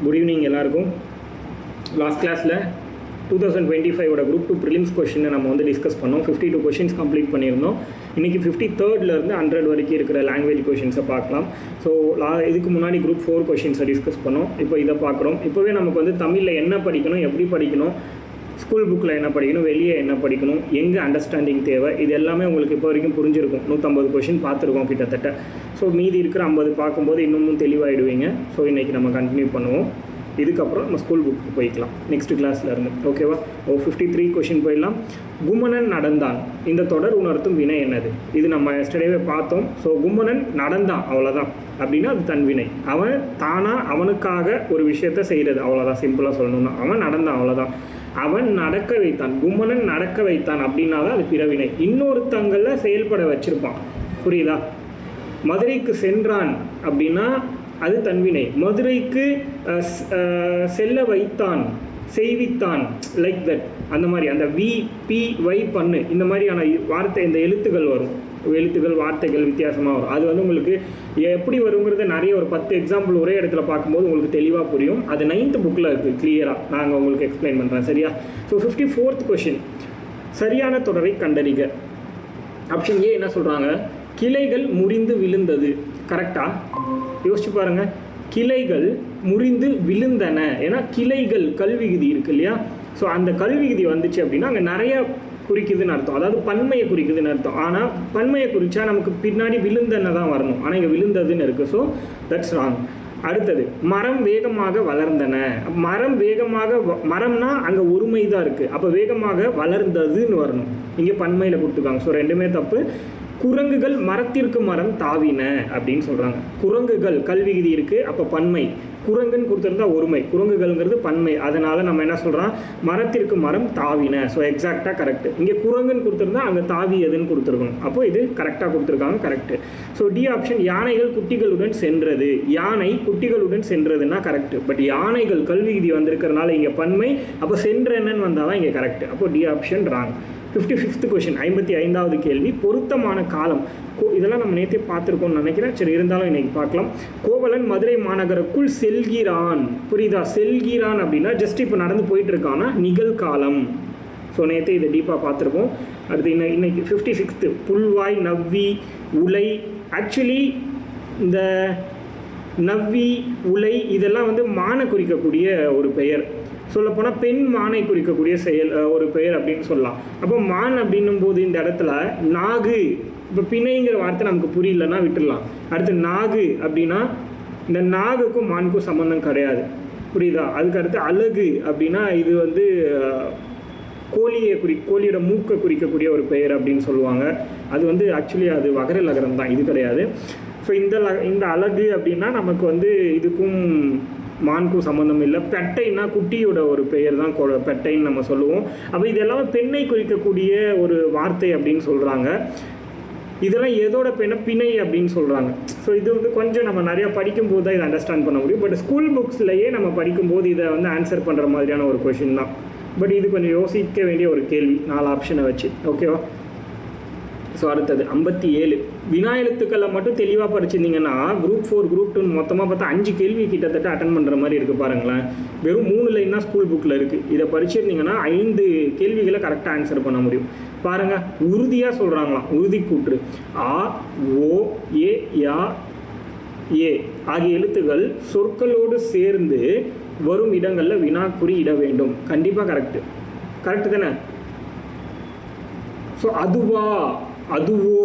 Good evening எல்லாருக்கும். Last கிளாஸில் 2025 group 2 prelims கொஷினை நம்ம வந்து டிஸ்கஸ் பண்ணோம். 52 கொஷின்ஸ் கம்ப்ளீட் பண்ணியிருந்தோம். இன்றைக்கி 53லேருந்து 100 வரைக்கும் இருக்கிற லாங்குவேஜ் கொஷின்ஸை பார்க்கலாம். ஸோ இதுக்கு முன்னாடி குரூப் 4 கொஷின்ஸை டிஸ்கஸ் பண்ணோம். இப்போ இதை பார்க்குறோம். இப்போவே நமக்கு வந்து தமிழில் என்ன படிக்கணும், எப்படி படிக்கணும், ஸ்கூல் புக்கில் என்ன படிக்கணும், வெளியே என்ன படிக்கணும், எங்கே அண்டர்ஸ்டாண்டிங் தேவை, இது எல்லாமே உங்களுக்கு இப்போ வரைக்கும் புரிஞ்சிருக்கும். 150 கொஷின் பார்த்துருக்கோம் கிட்டத்தட்ட. ஸோ மீதி இருக்கிற 50 பார்க்கும்போது இன்னமும் தெளிவாகிடுவீங்க. ஸோ இன்றைக்கி நம்ம கண்டினியூ பண்ணுவோம். இதுக்கப்புறம் நம்ம ஸ்கூல் புக்கு போய்க்கலாம் நெக்ஸ்ட் கிளாஸில் இருந்து. ஓகேவா? 53 கொஷின் போயிடலாம். கும்மணன் நடந்தான், இந்த தொடர் உணர்த்தும் வினை என்னது? இது நம்ம எஸ்டர்டேவே பார்த்தோம். ஸோ கும்மணன் நடந்தான், அவ்வளோதான். அப்படின்னா அது தன்வினை. அவன் தானாக அவனுக்காக ஒரு விஷயத்த செய்கிறது, அவ்வளோதான். சிம்பிளாக சொல்லணும்னா அவன் நடந்தான், அவ்வளோதான். அவன் நடக்க வைத்தான், கும்மணன் நடக்க வைத்தான் அப்படின்னா தான் அது பிறவினை. இன்னொருத்தங்களில் செயல்பட வச்சுருப்பான். புரியுதா? மதுரைக்கு சென்றான் அப்படின்னா அது தன்வினை. மதுரைக்கு செல்ல வைத்தான், செய்வித்தான், லைக் தட். அந்த மாதிரி அந்த வி பி வை பண்ணு, இந்த மாதிரியான வார்த்தை, இந்த எழுத்துக்கள் வரும். எழுத்துக்கள் வார்த்தைகள் வித்தியாசமாக வரும். அது வந்து உங்களுக்கு எப்படி வருங்கிறது நிறைய ஒரு 10 எக்ஸாம்பிள் ஒரே இடத்துல பார்க்கும்போது உங்களுக்கு தெளிவாக புரியும். அது 9th புக்கில் இருக்குது கிளியராக. நாங்கள் உங்களுக்கு எக்ஸ்பிளைன் பண்ணுறேன். சரியா? ஸோ 54th கொஷின், சரியான தொடரை கண்டறிக. ஆப்ஷன் ஏ என்ன சொல்கிறாங்க? கிளைகள் முறிந்து விழுந்தது. கரெக்டா? யோசிச்சு பாருங்கள். கிளைகள் முறிந்து விழுந்தன. ஏன்னா கிளைகள் கல்விகுதி இருக்கு இல்லையா? ஸோ அந்த கல்விகுதி வந்துச்சு அப்படின்னா அங்கே நிறைய குறிக்குதுன்னு அர்த்தம். அதாவது பன்மையை குறிக்குதுன்னு அர்த்தம். ஆனால் பன்மையை குறித்தா நமக்கு பின்னாடி விழுந்தன தான் வரணும். ஆனால் இங்கே விழுந்ததுன்னு இருக்குது. So that's wrong. அடுத்தது, மரம் வேகமாக வளர்ந்தன. மரம் வேகமாக மரம்னா அங்கே ஒருமை தான் இருக்குது. அப்போ வேகமாக வளர்ந்ததுன்னு வரணும். இங்கே பன்மையில் கொடுத்துருக்காங்க. ஸோ ரெண்டுமே தப்பு. குரங்குகள் மரத்திற்கு மரம் தாவின அப்படின்னு சொல்கிறாங்க. குரங்குகள் கல்விகுதி இருக்குது, அப்போ பன்மை. குரங்குன்னு கொடுத்துருந்தா ஒருமை, குரங்குகள்ங்கிறது பன்மை. அதனால் நம்ம என்ன சொல்கிறோம்? மரத்திற்கு மரம் தாவின. ஸோ எக்ஸாக்டாக கரெக்டு. இங்கே குரங்குன்னு கொடுத்துருந்தா அங்கே தாவியதுன்னு கொடுத்துருக்கணும். அப்போது இது கரெக்டாக கொடுத்துருக்காங்க, கரெக்டு. ஸோ டி ஆப்ஷன், யானைகள் குட்டிகளுடன் சென்றது. யானை குட்டிகளுடன் சென்றதுன்னா கரெக்டு. பட் யானைகள் கல்விகுதி வந்திருக்கிறதுனால இங்கே பன்மை. அப்போ சென்றன்னு வந்தால் தான் இங்கே கரெக்டு. அப்போ D option wrong. 55th question, 55வது கேள்வி, பொருத்தமான காலம். இதெல்லாம் நம்ம நேற்றே பார்த்துருக்கோம்னு நினைக்கிறேன். சரி, இருந்தாலும் இன்னைக்கு பார்க்கலாம். கோவலன் மதுரை மாநகருக்குள் செல்கிறான். புரியுதா? செல்கிறான் அப்படின்னா ஜஸ்ட் இப்போ நடந்து போயிட்டு இருக்கான்னா நிகழ்காலம். ஸோ நேற்றே இதை டீப்பாக பார்த்துருக்கோம். அடுத்து இன்னைக்கு 56th, புல்வாய், நவ்வி, உலை. ஆக்சுவலி இந்த நவ்வி, உலை இதெல்லாம் வந்து மானை குறிக்கக்கூடிய ஒரு பெயர். சொல்லப்போனால் பெண் மானை குறிக்கக்கூடிய ஒரு பெயர் அப்படின்னு சொல்லலாம். அப்போ மான் அப்படின்னும் போது இந்த இடத்துல நாகு, இப்போ பிணைங்கிற வார்த்தை நமக்கு புரியலன்னா விட்டுடலாம். அடுத்து நாகு அப்படின்னா இந்த நாகுக்கும் மானுக்கும் சம்மந்தம் கிடையாது. புரியுதா? அதுக்கு அடுத்து அழகு அப்படின்னா இது வந்து கோழியோட மூக்கை குறிக்கக்கூடிய ஒரு பெயர் அப்படின்னு சொல்லுவாங்க. அது வந்து ஆக்சுவலி அது வகர லகரம் தான், இது கிடையாது. ஸோ இந்த அழகு அப்படின்னா நமக்கு வந்து இதுக்கும் மானுக்கும் சம்மந்தம் இல்லை. பெட்டைன்னா குட்டியோட ஒரு பெயர் தான் பெட்டைன்னு நம்ம சொல்லுவோம். அப்போ இது எல்லாமே பெண்ணை குறிக்கக்கூடிய ஒரு வார்த்தை அப்படின்னு சொல்கிறாங்க. இதெல்லாம் எதோட பிணை அப்படின்னு சொல்கிறாங்க. ஸோ இது வந்து கொஞ்சம் நம்ம நிறையா படிக்கும்போது தான் இதை அண்டர்ஸ்டாண்ட் பண்ண முடியும். பட் ஸ்கூல் புக்ஸ்லேயே நம்ம படிக்கும்போது இதை வந்து ஆன்சர் பண்ணுற மாதிரியான ஒரு கொஷின் தான். பட் இது கொஞ்சம் யோசிக்க வேண்டிய ஒரு கேள்வி, 4 ஆப்ஷனை வச்சு. ஓகேவா? ஸோ அடுத்தது 57, வினா எழுத்துக்களை மட்டும் தெளிவாக படிச்சிருந்தீங்கன்னா குரூப் 4 குரூப் 2 மொத்தமாக பார்த்தா 5 கேள்வி கிட்டத்தட்ட அட்டன் பண்ணுற மாதிரி இருக்குது. பாருங்களேன், வெறும் 3 லைன் தான் ஸ்கூல் புக்கில் இருக்குது. இதை படிச்சிருந்தீங்கன்னா 5 கேள்விகளை கரெக்டாக ஆன்சர் பண்ண முடியும். பாருங்கள், உறுதியாக சொல்கிறாங்களாம். உறுதி கூற்று ஆ, ஓ, ஏ, யா, ஏ ஆகிய எழுத்துக்கள் சொற்களோடு சேர்ந்து வரும் இடங்களில் வினாக்குறி இட வேண்டும். கண்டிப்பாக கரெக்டு தானே? ஸோ அதுவா, அதுவோ,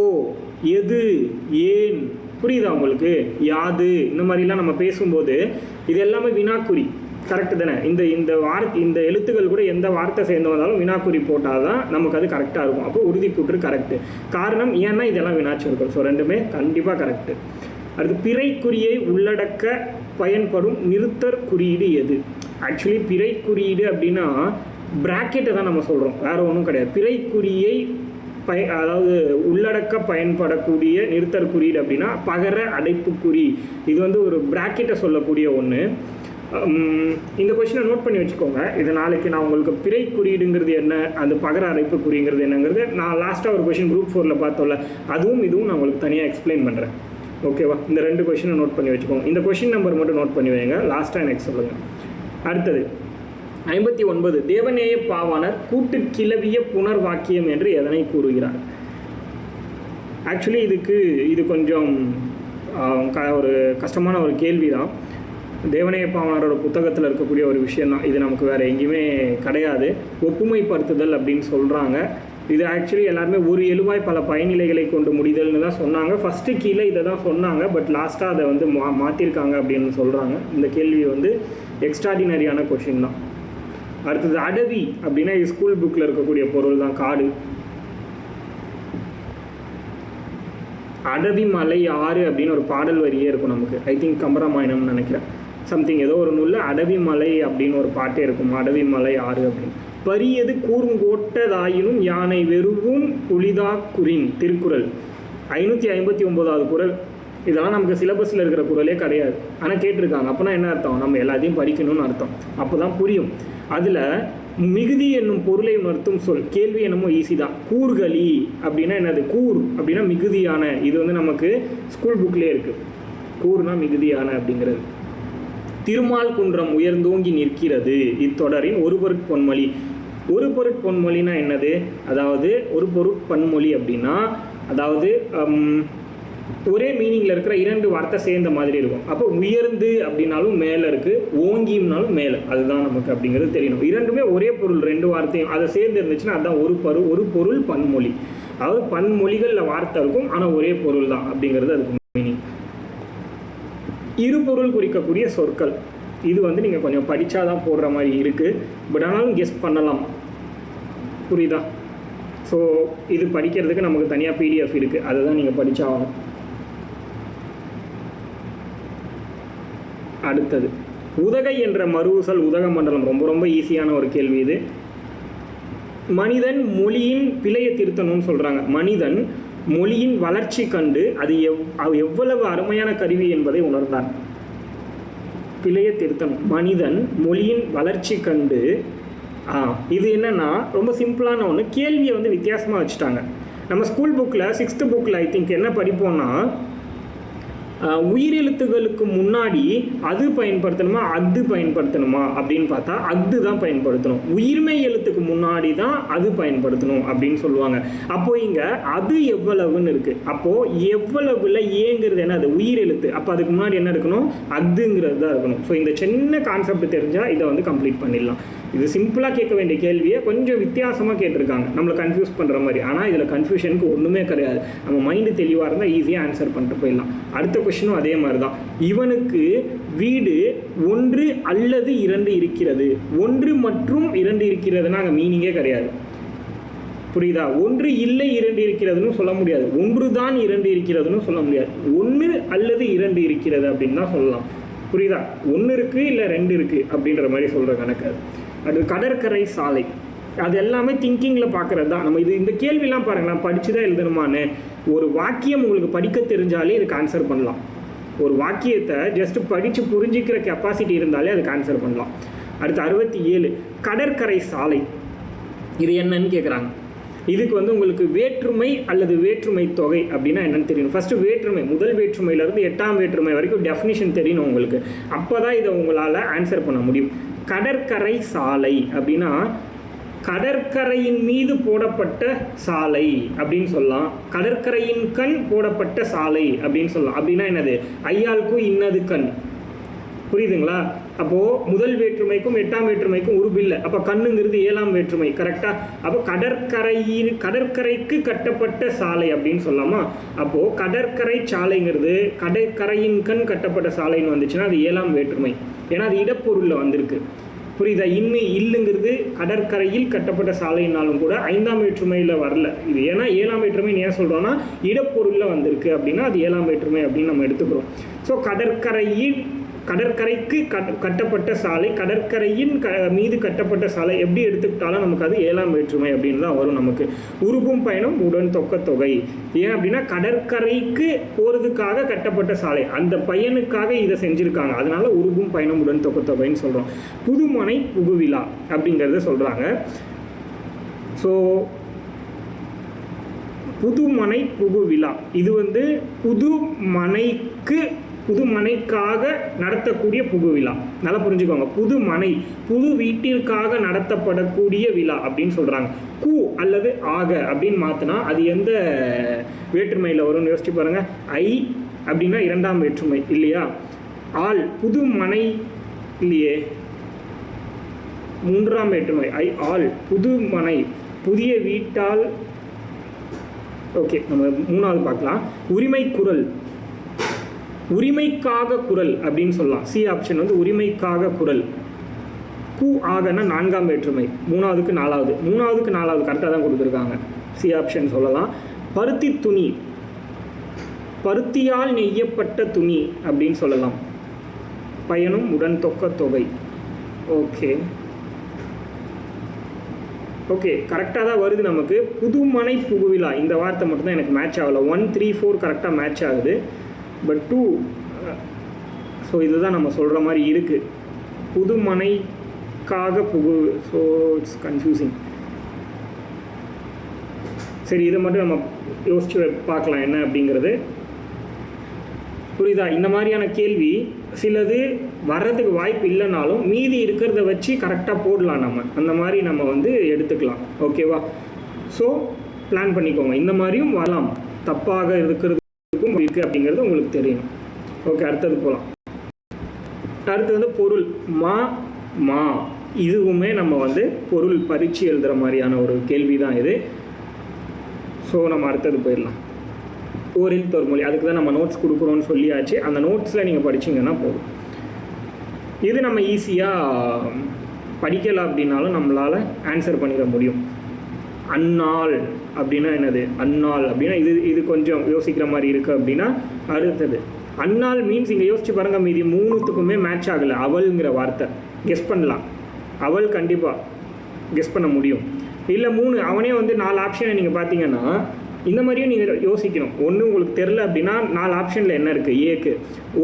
எது, ஏன், புரியுதா உங்களுக்கு? யாது, இந்த மாதிரிலாம் நம்ம பேசும்போது இது எல்லாமே வினாக்குறி. கரெக்டு தானே? இந்த வார்த்தை, இந்த எழுத்துக்கள் கூட எந்த வார்த்தை சேர்ந்து வந்தாலும் வினாக்குறி போட்டால் தான் நமக்கு அது கரெக்டாக இருக்கும். அப்போ உறுதிக்கூற்று கரெக்டு. காரணம் ஏன்னா இதெல்லாம் வினாச்சொற்கள். ஸோ ரெண்டுமே கண்டிப்பாக கரெக்டு. அடுத்து, பிறைக்குறியை உள்ளடக்க பயன்படும் நிறுத்தற் குறியீடு எது? ஆக்சுவலி பிறை குறியீடு அப்படின்னா பிராக்கெட்டை தான் நம்ம சொல்கிறோம், வேறு ஒன்றும் கிடையாது. பிறைக்குறியை அதாவது உள்ளடக்க பயன்படக்கூடிய நிறுத்தற் குறியீடு அப்படின்னா பகர அடைப்புக்குறி. இது வந்து ஒரு பிராக்கெட்டை சொல்லக்கூடிய ஒன்று. இந்த கொஸ்டினை நோட் பண்ணி வச்சுக்கோங்க. இது நாளைக்கு நான் உங்களுக்கு பிறை குறியீடுங்கிறது என்ன, அந்த பகர அடைப்பு குறிங்கிறது என்னங்கிறது நான் லாஸ்ட்டாக ஒரு கொஸ்டின் குரூப் 4ல் பார்த்தோம்ல, அதுவும் இதுவும் நான் உங்களுக்கு தனியாக எக்ஸ்பிளைன் பண்ணுறேன். ஓகேவா? இந்த 2 கொஷினை நோட் பண்ணி வச்சுக்கோங்க. இந்த கொஷின் நம்பர் மட்டும் நோட் பண்ணி வைங்க. லாஸ்ட்டாக எனக்கு சொல்லுங்கள். அடுத்தது 59. தேவநேய பாவாணர் கூட்டு கிளவிய புனர் வாக்கியம் என்று எதனை கூறுகிறார்? ஆக்சுவலி இது கொஞ்சம் ஒரு கஷ்டமான ஒரு கேள்வி தான். தேவநேய பாவாணரோட புத்தகத்தில் இருக்கக்கூடிய ஒரு விஷயந்தான் இது. நமக்கு வேறு எங்கேயுமே கிடையாது. ஒப்புமைப்படுத்துதல் அப்படின்னு சொல்கிறாங்க. இது ஆக்சுவலி எல்லாருமே ஒரு எழுவாய் பல பயனிலைகளை கொண்டு முடிதல்னு தான் சொன்னாங்க. ஃபஸ்ட்டு கீழே இதை தான் சொன்னாங்க, பட் லாஸ்ட்டாக அதை வந்து மாற்றிருக்காங்க அப்படின்னு சொல்கிறாங்க. இந்த கேள்வி வந்து எக்ஸ்ட்ராடினரியான கொஷின் தான். அடுத்தது அடவி அப்படின்னா ஸ்கூல் புக்கில் இருக்கக்கூடிய பொருள் தான். காடு. அடவி மலை ஆறு அப்படின்னு ஒரு பாடல் வரியே இருக்கும் நமக்கு. ஐ திங்க் கம்பராமாயணம்னு நினைக்கிறேன். சம்திங் ஏதோ ஒரு நூலில் அடவி மலை அப்படின்னு ஒரு பாட்டே இருக்கும். அடவி மலை ஆறு அப்படின்னு. பரியது கூர்ங்கோட்டதாயினும் யானை வெறுவும் புலிதா குறின். திருக்குறள் 559வது குறள். இதெல்லாம் நமக்கு சிலபஸில் இருக்கிற குறளே கிடையாது, ஆனால் கேட்டிருக்காங்க. அப்போனா என்ன அர்த்தம்? நம்ம எல்லாத்தையும் படிக்கணும்னு அர்த்தம். அப்போ தான் புரியும். அதில் மிகுதி என்னும் பொருளை உணர்த்தும் சொல். கேள்வி என்னமோ ஈஸி தான். கூர்கலி அப்படின்னா என்னது? கூர் அப்படின்னா மிகுதியான. இது வந்து நமக்கு ஸ்கூல் புக்லேயே இருக்குது. கூர்னா மிகுதியான அப்படிங்கிறது. திருமால் குன்றம் உயர்ந்தோங்கி நிற்கிறது. இத்தொடரின் ஒரு பொருட்பொன்மொழி. ஒரு பொருட்பொன்மொழினா என்னது? அதாவது ஒரு பொருட்பன்மொழி அப்படின்னா அதாவது ஒரே மீனிங்கில் இருக்கிற 2 வார்த்தை சேர்ந்த மாதிரி இருக்கும். அப்போ உயர்ந்து அப்படின்னாலும் மேலே இருக்குது, ஓங்கினாலும் மேலே. அதுதான் நமக்கு அப்படிங்கிறது தெரியணும். இரண்டுமே ஒரே பொருள், 2 வார்த்தையும் அதை சேர்ந்து இருந்துச்சுன்னா அதுதான் ஒரு பொருள் பன்மொழி. அதாவது பன்மொழிகளில் வார்த்தை இருக்கும், ஆனால் ஒரே பொருள் தான் அப்படிங்கிறது அதுக்கு மீனிங். இருபொருள் குறிக்கக்கூடிய சொற்கள். இது வந்து நீங்கள் கொஞ்சம் படித்தாதான் போடுற மாதிரி இருக்குது, பட் ஆனாலும் கெஸ் பண்ணலாம். புரியுதா? ஸோ இது படிக்கிறதுக்கு நமக்கு தனியாக PDF இருக்குது, அதை தான் நீங்கள் படித்தாகணும். அடுத்தது உதகை என்ற மருவுசல் உதக மண்டலம். ரொம்ப ரொம்ப ஈஸியான ஒரு கேள்வி இது. மனிதன் மொழியின் பிழையை திருத்தணும்னு சொல்கிறாங்க. மனிதன் மொழியின் வளர்ச்சி கண்டு அது எவ்வளவு அருமையான கருவி என்பதை உணர்ந்தான். பிழையை திருத்தணும். மனிதன் மொழியின் வளர்ச்சி கண்டு இது என்னன்னா ரொம்ப சிம்பிளான ஒன்று. கேள்வியை வந்து வித்தியாசமாக வச்சுட்டாங்க. நம்ம ஸ்கூல் புக்கில் 6th புக்கில் ஐ திங்க் என்ன படிப்போம்னா, உயிரெழுத்துகளுக்கு முன்னாடி அது பயன்படுத்தணுமா அது பயன்படுத்தணுமா அப்படின்னு பார்த்தா அது தான் பயன்படுத்தணும். உயிர்மை எழுத்துக்கு முன்னாடி தான் அது பயன்படுத்தணும் அப்படின்னு சொல்லுவாங்க. அப்போ இங்கே அது எவ்வளவுன்னு இருக்கு. அப்போ எவ்வளவுல ஏங்கிறது என்ன? அது உயிர் எழுத்து. அப்போ அதுக்கு முன்னாடி என்ன இருக்கணும்? அதுங்கிறது தான் இருக்கணும். ஸோ இந்த சின்ன கான்செப்ட் தெரிஞ்சால் இதை வந்து கம்ப்ளீட் பண்ணிடலாம். இது சிம்பிளாக கேட்க வேண்டிய கேள்வியை கொஞ்சம் வித்தியாசமாக கேட்டிருக்காங்க, நம்மளை கன்ஃபியூஸ் பண்ணுற மாதிரி. ஆனால் இதில் கன்ஃபியூஷனுக்கு ஒன்றுமே கிடையாது. நம்ம மைண்டு தெளிவாக இருந்தால் ஈஸியாக ஆன்சர் பண்ணிட்டு போயிடலாம். அடுத்த கொஸ்டினும் அதே மாதிரி தான். இவனுக்கு வீடு 1 அல்லது 2 இருக்கிறது. 1 மற்றும் 2 இருக்கிறதுனா அங்கே மீனிங்கே கிடையாது. புரியுதா? 1 இல்லை 2 இருக்கிறதுன்னு சொல்ல முடியாது. 1 தான் 2 இருக்கிறதுன்னு சொல்ல முடியாது. 1 அல்லது 2 இருக்கிறது அப்படின்னு தான் சொல்லலாம். புரியுதா? 1 இருக்குது இல்லை 2 இருக்குது அப்படின்ற மாதிரி சொல்கிற கணக்கு. அது கடற்கரை சாலை. அது எல்லாமே திங்கிங்கில் பார்க்குறது தான். நம்ம இந்த கேள்விலாம் பாருங்களேன், படித்து தான் எழுதணுமான்னு. ஒரு வாக்கியம் உங்களுக்கு படிக்க தெரிஞ்சாலே இதுக்கு ஆன்சர் பண்ணலாம். ஒரு வாக்கியத்தை ஜஸ்ட் படித்து புரிஞ்சிக்கிற கெப்பாசிட்டி இருந்தாலே அதுக்கு ஆன்சர் பண்ணலாம். அடுத்து 67 கடற்கரை சாலை. இது என்னன்னு கேட்குறாங்க. இதுக்கு வந்து உங்களுக்கு வேற்றுமை அல்லது வேற்றுமை தொகை அப்படின்னா என்னன்னு தெரியணும். ஃபஸ்ட்டு வேற்றுமை, முதல் வேற்றுமையிலேருந்து 8ஆம் வேற்றுமை வரைக்கும் டெஃபினிஷன் தெரியணும் உங்களுக்கு. அப்போ தான் இதை உங்களால் ஆன்சர் பண்ண முடியும். கடற்கரை சாலை அப்படின்னா கடற்கரையின் மீது போடப்பட்ட சாலை அப்படின்னு சொல்லலாம். கடற்கரையின் கண் போடப்பட்ட சாலை அப்படின்னு சொல்லலாம். அப்படின்னா என்னது? ஐயாளுக்கும் இன்னது கண். புரியுதுங்களா? அப்போது முதல் வேற்றுமைக்கும் 8ஆம் வேற்றுமைக்கும் உருபில்லை. அப்போ கண்ணுங்கிறது 7ஆம் வேற்றுமை. கரெக்டாக? அப்போ கடற்கரைக்கு கட்டப்பட்ட சாலை அப்படின்னு சொல்லலாமா? அப்போது கடற்கரை சாலைங்கிறது கடற்கரையின் கண் கட்டப்பட்ட சாலைன்னு வந்துச்சுன்னா அது 7ஆம் வேற்றுமை. ஏன்னா அது இடப்பொருளில் வந்திருக்கு. புரியுதா? இல்லுங்கிறது கடற்கரையில் கட்டப்பட்ட சாலைனாலும் கூட 5ஆம் வேற்றுமையில் வரல. இது ஏன்னா 7ஆம் வேற்றுமை ஏன் சொல்கிறோன்னா இடப்பொருளில் வந்திருக்கு அப்படின்னா அது 7ஆம் வேற்றுமை அப்படின்னு நம்ம எடுத்துக்கிறோம். ஸோ கடற்கரைக்கு கட்டப்பட்ட சாலை, கடற்கரையின் மீது கட்டப்பட்ட சாலை எப்படி எடுத்துக்கிட்டாலும் நமக்கு அது 7ஆம் வேற்றுமை அப்படின்னு தான் வரும் நமக்கு. உருபும் பயணம் உடன் தொகை. ஏன் அப்படின்னா கடற்கரைக்கு போகிறதுக்காக கட்டப்பட்ட சாலை, அந்த பையனுக்காக இதை செஞ்சுருக்காங்க. அதனால உருபும் பயணம் உடன் தொகைன்னு சொல்கிறோம். புதுமனை புகுவிழா அப்படிங்கிறத சொல்கிறாங்க. ஸோ புதுமனை புகுவிழா, இது வந்து புதுமனைக்காக நடத்தக்கூடிய புகுவிழா. நல்லா புரிஞ்சுக்கோங்க, புதுமனை புது வீட்டிற்காக நடத்தப்படக்கூடிய விழா அப்படின்னு சொல்றாங்க. கு அல்லது ஆக அப்படின்னு மாத்தினா அது எந்த வேற்றுமையில் வரும்னு யோசிச்சு பாருங்க. ஐ அப்படின்னா இரண்டாம் வேற்றுமை இல்லையா? ஆள் புதுமனை இல்லையே, மூன்றாம் வேற்றுமை. ஐ ஆள் புதுமனை புதிய வீட்டால். ஓகே, நம்ம மூணாவது பார்க்கலாம். உரிமை குரல், உரிமைக்காக குரல் அப்படின்னு சொல்லலாம். சி ஆப்ஷன் வந்து உரிமைக்காக குரல். கு ஆகனா நான்காம் வேற்றுமை, மூணாவதுக்கு நாலாவது கரெக்டாக தான் கொடுத்துருக்காங்க. சி ஆப்ஷன் சொல்லலாம். பருத்தி துணி, பருத்தியால் நெய்யப்பட்ட துணி அப்படின்னு சொல்லலாம். பயனும் உடன் தொக்க தொகை. ஓகே கரெக்டாக தான் வருது நமக்கு. புதுமனை புகுவிழா இந்த வார்த்தை மட்டும்தான் எனக்கு மேட்ச் ஆகலை. 1, 3, 4 கரெக்டாக மேட்ச் ஆகுது. பட் 2, ஸோ இதுதான் நம்ம சொல்கிற மாதிரி இருக்குது. புதுமனைக்காக ஸோ இட்ஸ் கன்ஃபியூசிங். சரி, இதை மட்டும் நம்ம யோசிச்சு பார்க்கலாம் என்ன அப்படிங்கிறது. புரியுதா? இந்த மாதிரியான கேள்வி சிலது வர்றதுக்கு வாய்ப்பு இல்லைனாலும் மீதி இருக்கிறத வச்சு கரெக்டாக போடலாம். நம்ம அந்த மாதிரி நம்ம வந்து எடுத்துக்கலாம். ஓகேவா? ஸோ பிளான் பண்ணிக்கோங்க. இந்த மாதிரியும் வரலாம், தப்பாக இருக்கிறதுக்கும் இருக்குது அப்படிங்கிறது உங்களுக்கு தெரியும். ஓகே, அடுத்தது போகலாம். அடுத்து வந்து பொருள். மா இதுவுமே நம்ம வந்து பொருள் பரீட்சை எழுதுகிற மாதிரியான ஒரு கேள்வி தான் இது. ஸோ நம்ம அடுத்தது போயிடலாம். ஓரில் தொர்மொழி, அதுக்கு தான் நம்ம நோட்ஸ் கொடுக்குறோன்னு சொல்லியாச்சு. அந்த நோட்ஸில் நீங்கள் படிச்சிங்கன்னா போதும். இது நம்ம ஈஸியாக படிக்கலாம் அப்படின்னாலும் நம்மளால் ஆன்சர் பண்ணிட முடியும். அந்நாள் அப்படின்னா என்னது? அந்நாள் அப்படின்னா இது கொஞ்சம் யோசிக்கிற மாதிரி இருக்குது அப்படின்னா அடுத்தது அந்நாள் மீன்ஸ் இங்கே யோசிச்சு பாருங்கள். மீதி மூணுத்துக்குமே மேட்ச் ஆகலை. அவள்ங்கிற வார்த்தை கெஸ் பண்ணலாம். அவள் கண்டிப்பாக கெஸ் பண்ண முடியும். இல்லை 3 அவனே வந்து 4 ஆப்ஷனை நீங்கள் பார்த்தீங்கன்னா இந்த மாதிரியும் நீங்கள் யோசிக்கணும். ஒன்று உங்களுக்கு தெரில அப்படின்னா 4 ஆப்ஷனில் என்ன இருக்குது? ஏக்கு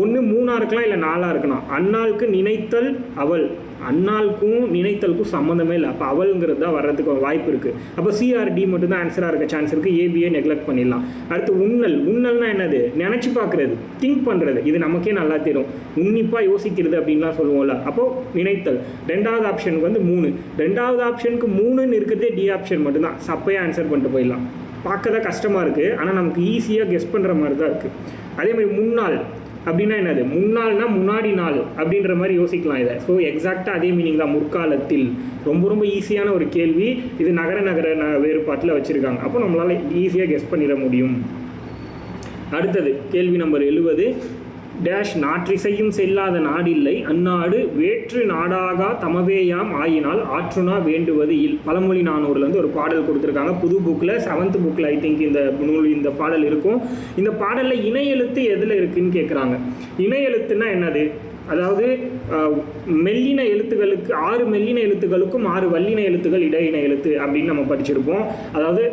1 3 இருக்கலாம், இல்லை 4 இருக்கலாம். அன்னாளுக்கு நினைத்தல் அவள், அன்னாளுக்கும் நினைத்தலுக்கும் சம்மந்தமே இல்லை. அப்போ அவள்ங்கிறது தான் வர்றதுக்கு வாய்ப்பு இருக்குது. அப்போ சிஆர்டி மட்டும்தான் ஆன்சராக இருக்க சான்ஸ் இருக்குது. ஏபியை நெக்லெக்ட் பண்ணிடலாம். அடுத்து உன்னல்னா என்னது? நினச்சி பார்க்குறது, திங்க் பண்ணுறது. இது நமக்கே நல்லா தெரியும். உன்னிப்பாக யோசிக்கிறது அப்படின்லாம் சொல்லுவோம்ல. அப்போது நினைத்தல். 2வது ஆப்ஷனுக்கு வந்து 3. 2வது ஆப்ஷனுக்கு 3ன்னு இருக்கிறதே டி ஆப்ஷன் மட்டும்தான். சப்பையாக ஆன்சர் பண்ணிட்டு போயிடலாம். பார்க்க தான் கஷ்டமாக இருக்குது, ஆனால் நமக்கு ஈஸியாக கெஸ் பண்ணுற மாதிரி தான் இருக்குது. அதே மாதிரி முன்னாள் அப்படின்னா என்னது? முன்னாள்னா முன்னாடி நாள் அப்படின்ற மாதிரி யோசிக்கலாம் இதை. ஸோ எக்ஸாக்டாக அதே மீனிங் தான். முற்காலத்தில். ரொம்ப ஈஸியான ஒரு கேள்வி இது. நகர வேறுபாட்டில் வச்சுருக்காங்க. அப்போ நம்மளால் ஈஸியாக கெஸ் பண்ணிட முடியும். அடுத்தது கேள்வி நம்பர் 70. டேஷ் நாற்றிசையும் செல்லாத நாடில்லை, அந்நாடு வேற்று நாடாகா தமவேயாம் ஆயினால் ஆற்றுனா வேண்டுவது இல். பழமொழி 400லேருந்து ஒரு பாடல் கொடுத்துருக்காங்க. புது புக்கில் 7th புக்கில் ஐ திங்க் இந்த பாடல் இருக்கும். இந்த பாடலில் இணை எழுத்து எதில் இருக்குன்னு கேட்குறாங்க. இணை எழுத்துன்னா என்னது? அதாவது மெல்லின எழுத்துக்களுக்கு 6 மெல்லின எழுத்துக்களுக்கும் 6 வல்லின எழுத்துக்கள் இடையின எழுத்து அப்படின்னு நம்ம படிச்சிருப்போம். அதாவது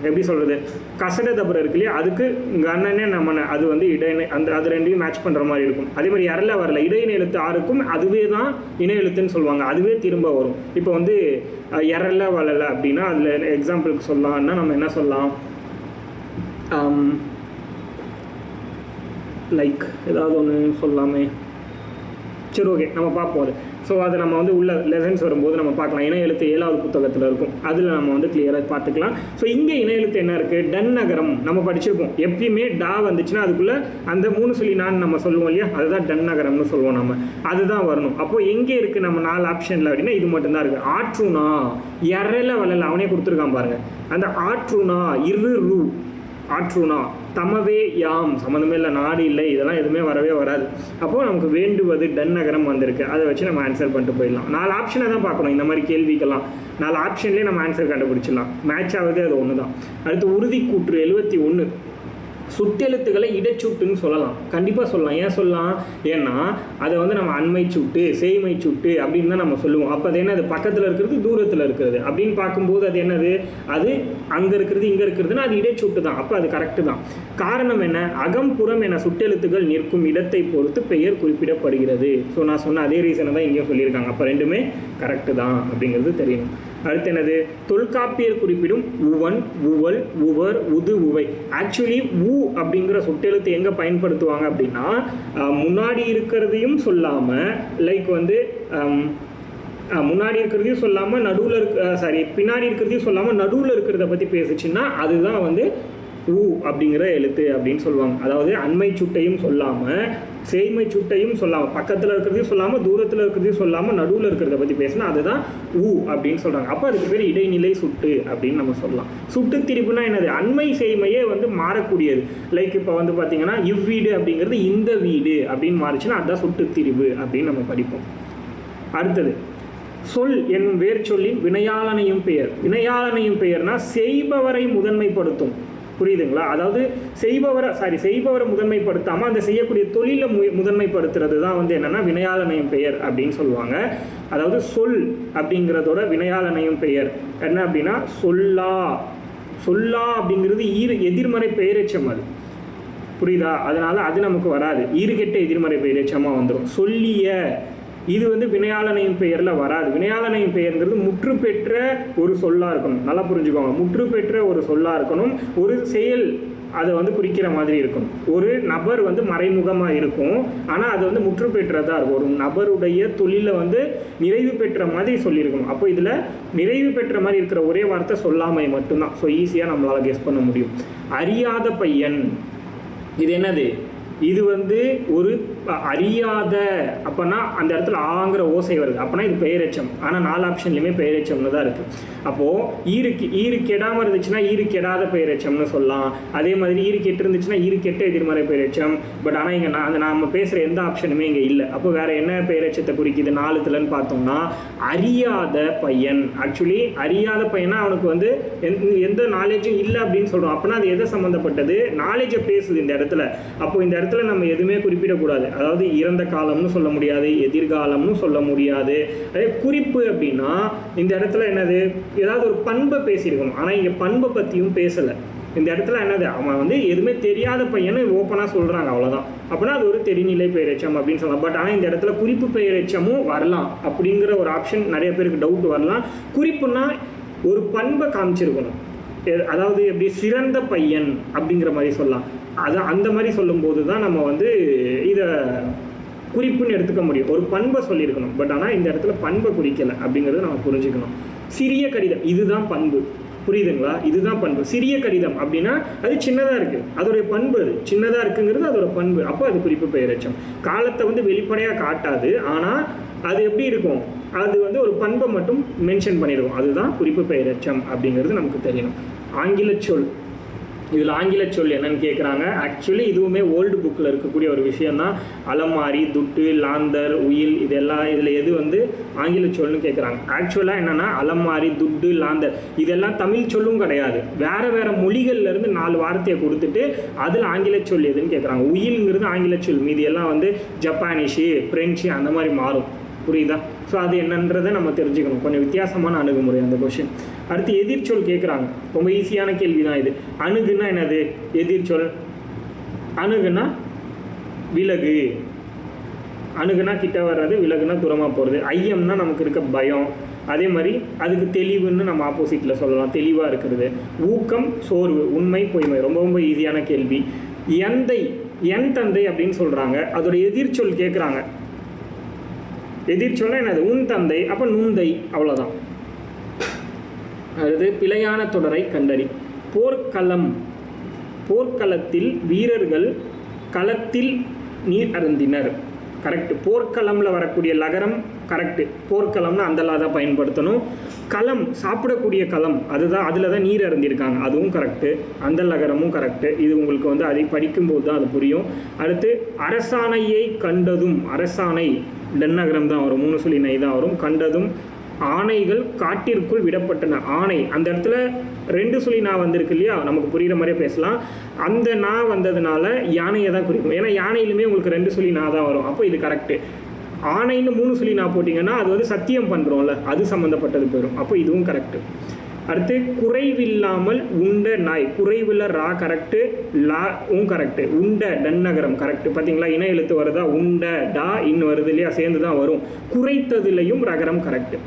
எப்படி சொல்கிறது, கசட தபுரம் இருக்கு இல்லையா, அதுக்கு கண்ணனே நம்மனை, அது வந்து இடையினை, அது ரெண்டையும் மேட்ச் பண்ணுற மாதிரி இருக்கும். அதே மாதிரி இரல வரல, இடையின எழுத்து 6க்கும் அதுவே தான் இணை எழுத்துன்னு சொல்லுவாங்க. அதுவே திரும்ப வரும். இப்போ வந்து இரல வரல அப்படின்னா அதில் எக்ஸாம்பிளுக்கு சொல்லலாம்னா நம்ம என்ன சொல்லலாம்? லைக் ஏதாவது ஒன்று சொல்லலாமே. சரி, ஓகே, நம்ம பார்ப்போம் அது. ஸோ அதை நம்ம வந்து உள்ள லெசன்ஸ் வரும்போது நம்ம பார்க்கலாம். இணை எழுத்து 7வது புத்தகத்தில் இருக்கும். அதில் நம்ம வந்து கிளியராக பார்த்துக்கலாம். ஸோ இங்கே இணை எழுத்து என்ன இருக்குது? டன் நகரம் நம்ம படிச்சிருப்போம். எப்பயுமே டா வந்துச்சுன்னா அதுக்குள்ளே அந்த 3 சொல்லி நான் நம்ம சொல்லுவோம் இல்லையா, அதுதான் டன் நகரம்னு சொல்லுவோம் நம்ம. அதுதான் வரணும். அப்போது எங்கே இருக்குது நம்ம 4 ஆப்ஷனில் அப்படின்னா இது மட்டும்தான் இருக்குது. ஆற்றுனா, எரல வளல அவனே கொடுத்துருக்கான் பாருங்கள். அந்த ஆற்றுனா, இரு ஆற்றுனா, தமவே யாம் சம்மந்தமே இல்லை, நாடு இல்லை, இதெல்லாம் எதுவுமே வரவே வராது. அப்போது நமக்கு வேண்டுவது டன் நகரம் வந்திருக்கு. அதை வச்சு நம்ம ஆன்சர் பண்ணிட்டு போயிடலாம். 4 ஆப்ஷனை தான் பார்க்கணும் இந்த மாதிரி கேள்விக்கெல்லாம். 4 ஆப்ஷன்லேயே நம்ம ஆன்சர் கண்டுபிடிச்சிடலாம். மேட்ச் ஆகுது அது ஒன்று தான். அடுத்து உறுதிக்கூற்று 71. சுட்டெழுத்துக்களை இடைச்சூட்டுன்னு சொல்லலாம். கண்டிப்பாக சொல்லலாம். ஏன் சொல்லலாம்? ஏன்னா அதை வந்து நம்ம அண்மை சூட்டு, செய்மை சூட்டு அப்படின்னு தான் நம்ம சொல்லுவோம். அப்போ அது என்ன? அது பக்கத்தில் இருக்கிறது, தூரத்தில் இருக்கிறது அப்படின்னு பார்க்கும்போது அது என்னது? அது அங்கே இருக்கிறது, இங்கே இருக்கிறதுனா அது இடைச்சூட்டு தான். அப்போ அது கரெக்டு தான். காரணம் என்ன? அகம் புறம் என சுட்டெழுத்துக்கள் நிற்கும் இடத்தை பொறுத்து பெயர் குறிப்பிடப்படுகிறது. ஸோ நான் சொன்ன அதே ரீசனை தான் இங்கேயும் சொல்லியிருக்காங்க. அப்போ ரெண்டுமே கரெக்டு தான் அப்படிங்கிறது தெரியணும். அடுத்து என்னது? தொல்காப்பியர் குறிப்பிடும் உவன், உவல், உவர், உது, உவை. ஆக்சுவலி உ அப்படிங்கிற சொட்டெழுத்து எங்கே பயன்படுத்துவாங்க அப்படின்னா, முன்னாடி இருக்கிறதையும் சொல்லாமல், லைக் வந்து முன்னாடி இருக்கிறதையும் சொல்லாமல் நடுவில் பின்னாடி இருக்கிறதையும் சொல்லாமல் நடுவில் இருக்கிறத பற்றி பேசுச்சுன்னா அதுதான் வந்து ஊ அப்படிங்கிற எழுத்து அப்படின்னு சொல்லுவாங்க. அதாவது அண்மை சுட்டையும் சொல்லாமல், சேய்மை சுட்டையும் சொல்லாமல், பக்கத்தில் இருக்கிறதையும் சொல்லாமல், தூரத்தில் இருக்கிறதையும் சொல்லாமல் நடுவில் இருக்கிறத பற்றி பேசினா அதுதான் ஊ அப்படின்னு சொல்கிறாங்க. அப்போ அதுக்கு பேர் இடைநிலை சுட்டு அப்படின்னு நம்ம சொல்லலாம். சுட்டு திரிப்புனா என்னது? அண்மை சேய்மையே வந்து மாறக்கூடியது. லைக் இப்போ வந்து பார்த்தீங்கன்னா இவ்வீடு அப்படிங்கிறது இந்த வீடு அப்படின்னு மாறிச்சுன்னா அதுதான் சுட்டு திரிவு அப்படின்னு நம்ம படிப்போம். அடுத்தது சொல் என்னும் வேர் சொல்லின் வினையாளனையும் பெயர். வினையாளனையும் பெயர்னா செய்பவரை முதன்மைப்படுத்தும். புரியுதுங்களா? அதாவது செய்பவரை முதன்மைப்படுத்தாமல் அந்த செய்யக்கூடிய தொழிலை முதன்மைப்படுத்துறது தான் வந்து என்னன்னா வினையாளனையும் பெயர் அப்படின்னு சொல்லுவாங்க. அதாவது சொல் அப்படிங்கிறதோட வினையாளனையும் பெயர் என்ன அப்படின்னா சொல்லா அப்படிங்கிறது எதிர்மறை பெயரெச்சம். அது புரியுதா? அதனால அது நமக்கு வராது. ஈறுகெட்ட எதிர்மறை பெயரெச்சமாக வந்துடும். சொல்லிய இது வந்து வினையாளனையும் பெயரில் வராது. வினையாளனையும் பெயர்ங்கிறது முற்று பெற்ற ஒரு சொல்லாக இருக்கணும். நல்லா புரிஞ்சுக்கோங்க. முற்று பெற்ற ஒரு சொல்லாக இருக்கணும். ஒரு செயல் அதை வந்து குறிக்கிற மாதிரி இருக்கணும். ஒரு நபர் வந்து மறைமுகமாக இருக்கும், ஆனால் அது வந்து முற்று பெற்றதாக இருக்கும். ஒரு நபருடைய தொழிலை வந்து நிறைவு பெற்ற மாதிரி சொல்லியிருக்கணும். அப்போ இதில் நிறைவு பெற்ற மாதிரி இருக்கிற ஒரே வார்த்தை சொல்லாமை மட்டும்தான். ஸோ ஈஸியாக நம்மளால் கெஸ் பண்ண முடியும். அறியாத பையன், இது என்னது? இது வந்து ஒரு அறியாத, அப்போனா அந்த இடத்துல ஆங்கிற ஓசை வருது, அப்போனா இது பெயரெச்சம். ஆனால் 4 ஆப்ஷன்லையுமே பெயரெச்சம்னு தான் இருக்குது. அப்போது ஈறு கெடாமல் இருந்துச்சுன்னா ஈறு கெடாத பெயரெச்சம்னு சொல்லலாம். அதே மாதிரி ஈறு கெட்டு இருந்துச்சுன்னா ஈறு கெட்ட எதிர்மறை பெயரெச்சம். பட் ஆனால் இங்கே நம்ம பேசுகிற எந்த ஆப்ஷனுமே இங்கே இல்லை. அப்போ வேறு என்ன பெயரெச்சத்தை குறிக்குது 4த்துலன்னு பார்த்தோம்னா அறியாத பையன். ஆக்சுவலி அறியாத பையனா அவனுக்கு வந்து எந்த நாலேஜும் இல்லை அப்படின்னு சொல்கிறோம். அப்போனா அது எதை சம்மந்தப்பட்டது? நாலேஜை பேசுது இந்த இடத்துல. அப்போ இந்த இடத்துல நம்ம எதுவுமே குறிப்பிடக்கூடாது. அதாவது இறந்த காலம்னு சொல்ல முடியாது, எதிர்காலம்னு சொல்ல முடியாது. அதே குறிப்பு அப்படின்னா இந்த இடத்துல என்னது? ஏதாவது ஒரு பண்பை பேசியிருக்கணும். ஆனால் இங்கே பண்பை பற்றியும் பேசலை. இந்த இடத்துல என்னது? அவன் வந்து எதுவுமே தெரியாத பையனை ஓப்பனாக சொல்கிறாங்க, அவ்வளோதான். அப்படின்னா அது ஒரு தெரிநிலை பெயரெச்சம் அப்படின்னு சொல்லலாம். பட் ஆனால் இந்த இடத்துல குறிப்பு பெயரெச்சமும் வரலாம் அப்படிங்கிற ஒரு ஆப்ஷன் நிறைய பேருக்கு டவுட் வரலாம். குறிப்புன்னா ஒரு பண்பை காமிச்சிருக்கணும். அதாவது எப்படி சிறந்த பையன் அப்படிங்கிற மாதிரி சொல்லலாம். அந்த மாதிரி சொல்லும்போது தான் நம்ம வந்து இதை குறிப்புன்னு எடுத்துக்க முடியும். ஒரு பண்பை சொல்லியிருக்கணும். பட் ஆனால் இந்த இடத்துல பண்பை குறிக்கலை அப்படிங்கிறத நம்ம புரிஞ்சுக்கணும். சிறிய கடிதம், இதுதான் பண்பு. புரியுதுங்களா? இதுதான் பண்பு. சிறிய கடிதம் அப்படின்னா அது சின்னதாக இருக்குது, அதோடைய பண்பு. அது சின்னதாக இருக்குங்கிறது அதோட பண்பு. அப்போ அது குறிப்பு பெயரெச்சம். காலத்தை வந்து வெளிப்படையாக காட்டாது, ஆனால் அது எப்படி இருக்கும்? அது வந்து ஒரு பண்பை மட்டும் மென்ஷன் பண்ணியிருக்கும். அதுதான் குறிப்பு பெயரெச்சம் அப்படிங்கிறது நமக்கு தெரியணும். ஆங்கில சொல், இதில் ஆங்கில சொல் என்னன்னு கேட்குறாங்க. ஆக்சுவலி இதுவுமே ஓல்டு புக்கில் இருக்கக்கூடிய ஒரு விஷயந்தான். அலமாரி, துட்டு, லாந்தர், உயில், இதெல்லாம் இதில் எது வந்து ஆங்கில சொல்னு கேட்குறாங்க. ஆக்சுவலாக என்னென்னா அலமாரி, துட்டு, லாந்தர் இதெல்லாம் தமிழ் சொல்லும் கிடையாது. வேறு மொழிகள்லேருந்து 4 வார்த்தையை கொடுத்துட்டு அதில் ஆங்கில சொல் எதுன்னு கேட்குறாங்க. உயில்ங்கிறது ஆங்கில சொல், மீதி எல்லாம் வந்து ஜப்பானிஷு, ஃப்ரெஞ்சு அந்த மாதிரி மாறும். புரியுதா? ஸோ அது என்னன்றதை நம்ம தெரிஞ்சுக்கணும். கொஞ்சம் வித்தியாசமான அணுகுமுறை அந்த கொஷின். அடுத்து எதிர்ச்சொல் கேட்குறாங்க. ரொம்ப ஈஸியான கேள்வி தான் இது. அணுகுன்னா என்னது? எதிர்ச்சொல். அணுகுன்னா விலகு, அணுகுனா கிட்ட வர்றது, விலகுனா தூரமாக போகிறது. ஐயம்னா நமக்கு இருக்க பயம். அதே மாதிரி அதுக்கு தெளிவுன்னு நம்ம ஆப்போசிட்டில் சொல்லலாம், தெளிவாக இருக்கிறது. ஊக்கம், சோர்வு, உண்மை, பொய்மை. ரொம்ப ரொம்ப ஈஸியான கேள்வி. எந்தை, என் தந்தை அப்படின்னு சொல்கிறாங்க. அதோட எதிர்ச்சொல் கேட்குறாங்க. எதிர்ச்சொல்னா என்னது? உன் தந்தை. அப்போ நுந்தை, அவ்வளோதான். அதாவது பிழையான தொடரை கண்டறி. போர்க்களம், போர்க்களத்தில் வீரர்கள் களத்தில் நீர் அருந்தினர். கரெக்டு. போர்க்களமில் வரக்கூடிய லகரம் கரெக்டு. போர்க்களம்னா அந்த தான் பயன்படுத்தணும். களம், சாப்பிடக்கூடிய களம், அதுதான், அதில் தான் நீர் அருந்திருக்காங்க, அதுவும் கரெக்டு. அந்த லகரமும் கரெக்டு. இது உங்களுக்கு வந்து அதை படிக்கும்போது தான் அது புரியும். அடுத்து அரசாணையை கண்டதும், அரசாணை டென்னகரம் தான் வரும், 3 சொல்லி நை தான் வரும். கண்டதும் ஆணைகள் காட்டிற்குள் விடப்பட்டன. ஆணை அந்த இடத்துல 2 சொல்லி நான் வந்திருக்கு இல்லையா, நமக்கு புரிகிற மாதிரியே பேசலாம். அந்த நான் வந்ததுனால யானையை தான் குறிக்கும். ஏன்னா யானையிலுமே உங்களுக்கு 2 சொல்லி நான் தான் வரும். அப்போ இது கரெக்டு. ஆணைன்னு 3 சொல்லி நான் போட்டிங்கன்னா அது வந்து சத்தியம் பண்ணுறோம்ல, அது சம்மந்தப்பட்டது போயிடும். அப்போ இதுவும் கரெக்டு. அடுத்து குறைவில்லாமல் உண்ட நாய். குறைவில் ரா கரெக்டு, லாவும் கரெக்டு. உண்ட டன்னகரம் கரெக்டு. பார்த்தீங்களா, இன எழுத்து வருதா? உண்ட டா இன் வருது இல்லையா, சேர்ந்து தான் வரும். குறைத்ததுலையும் ரகரம் கரெக்டு.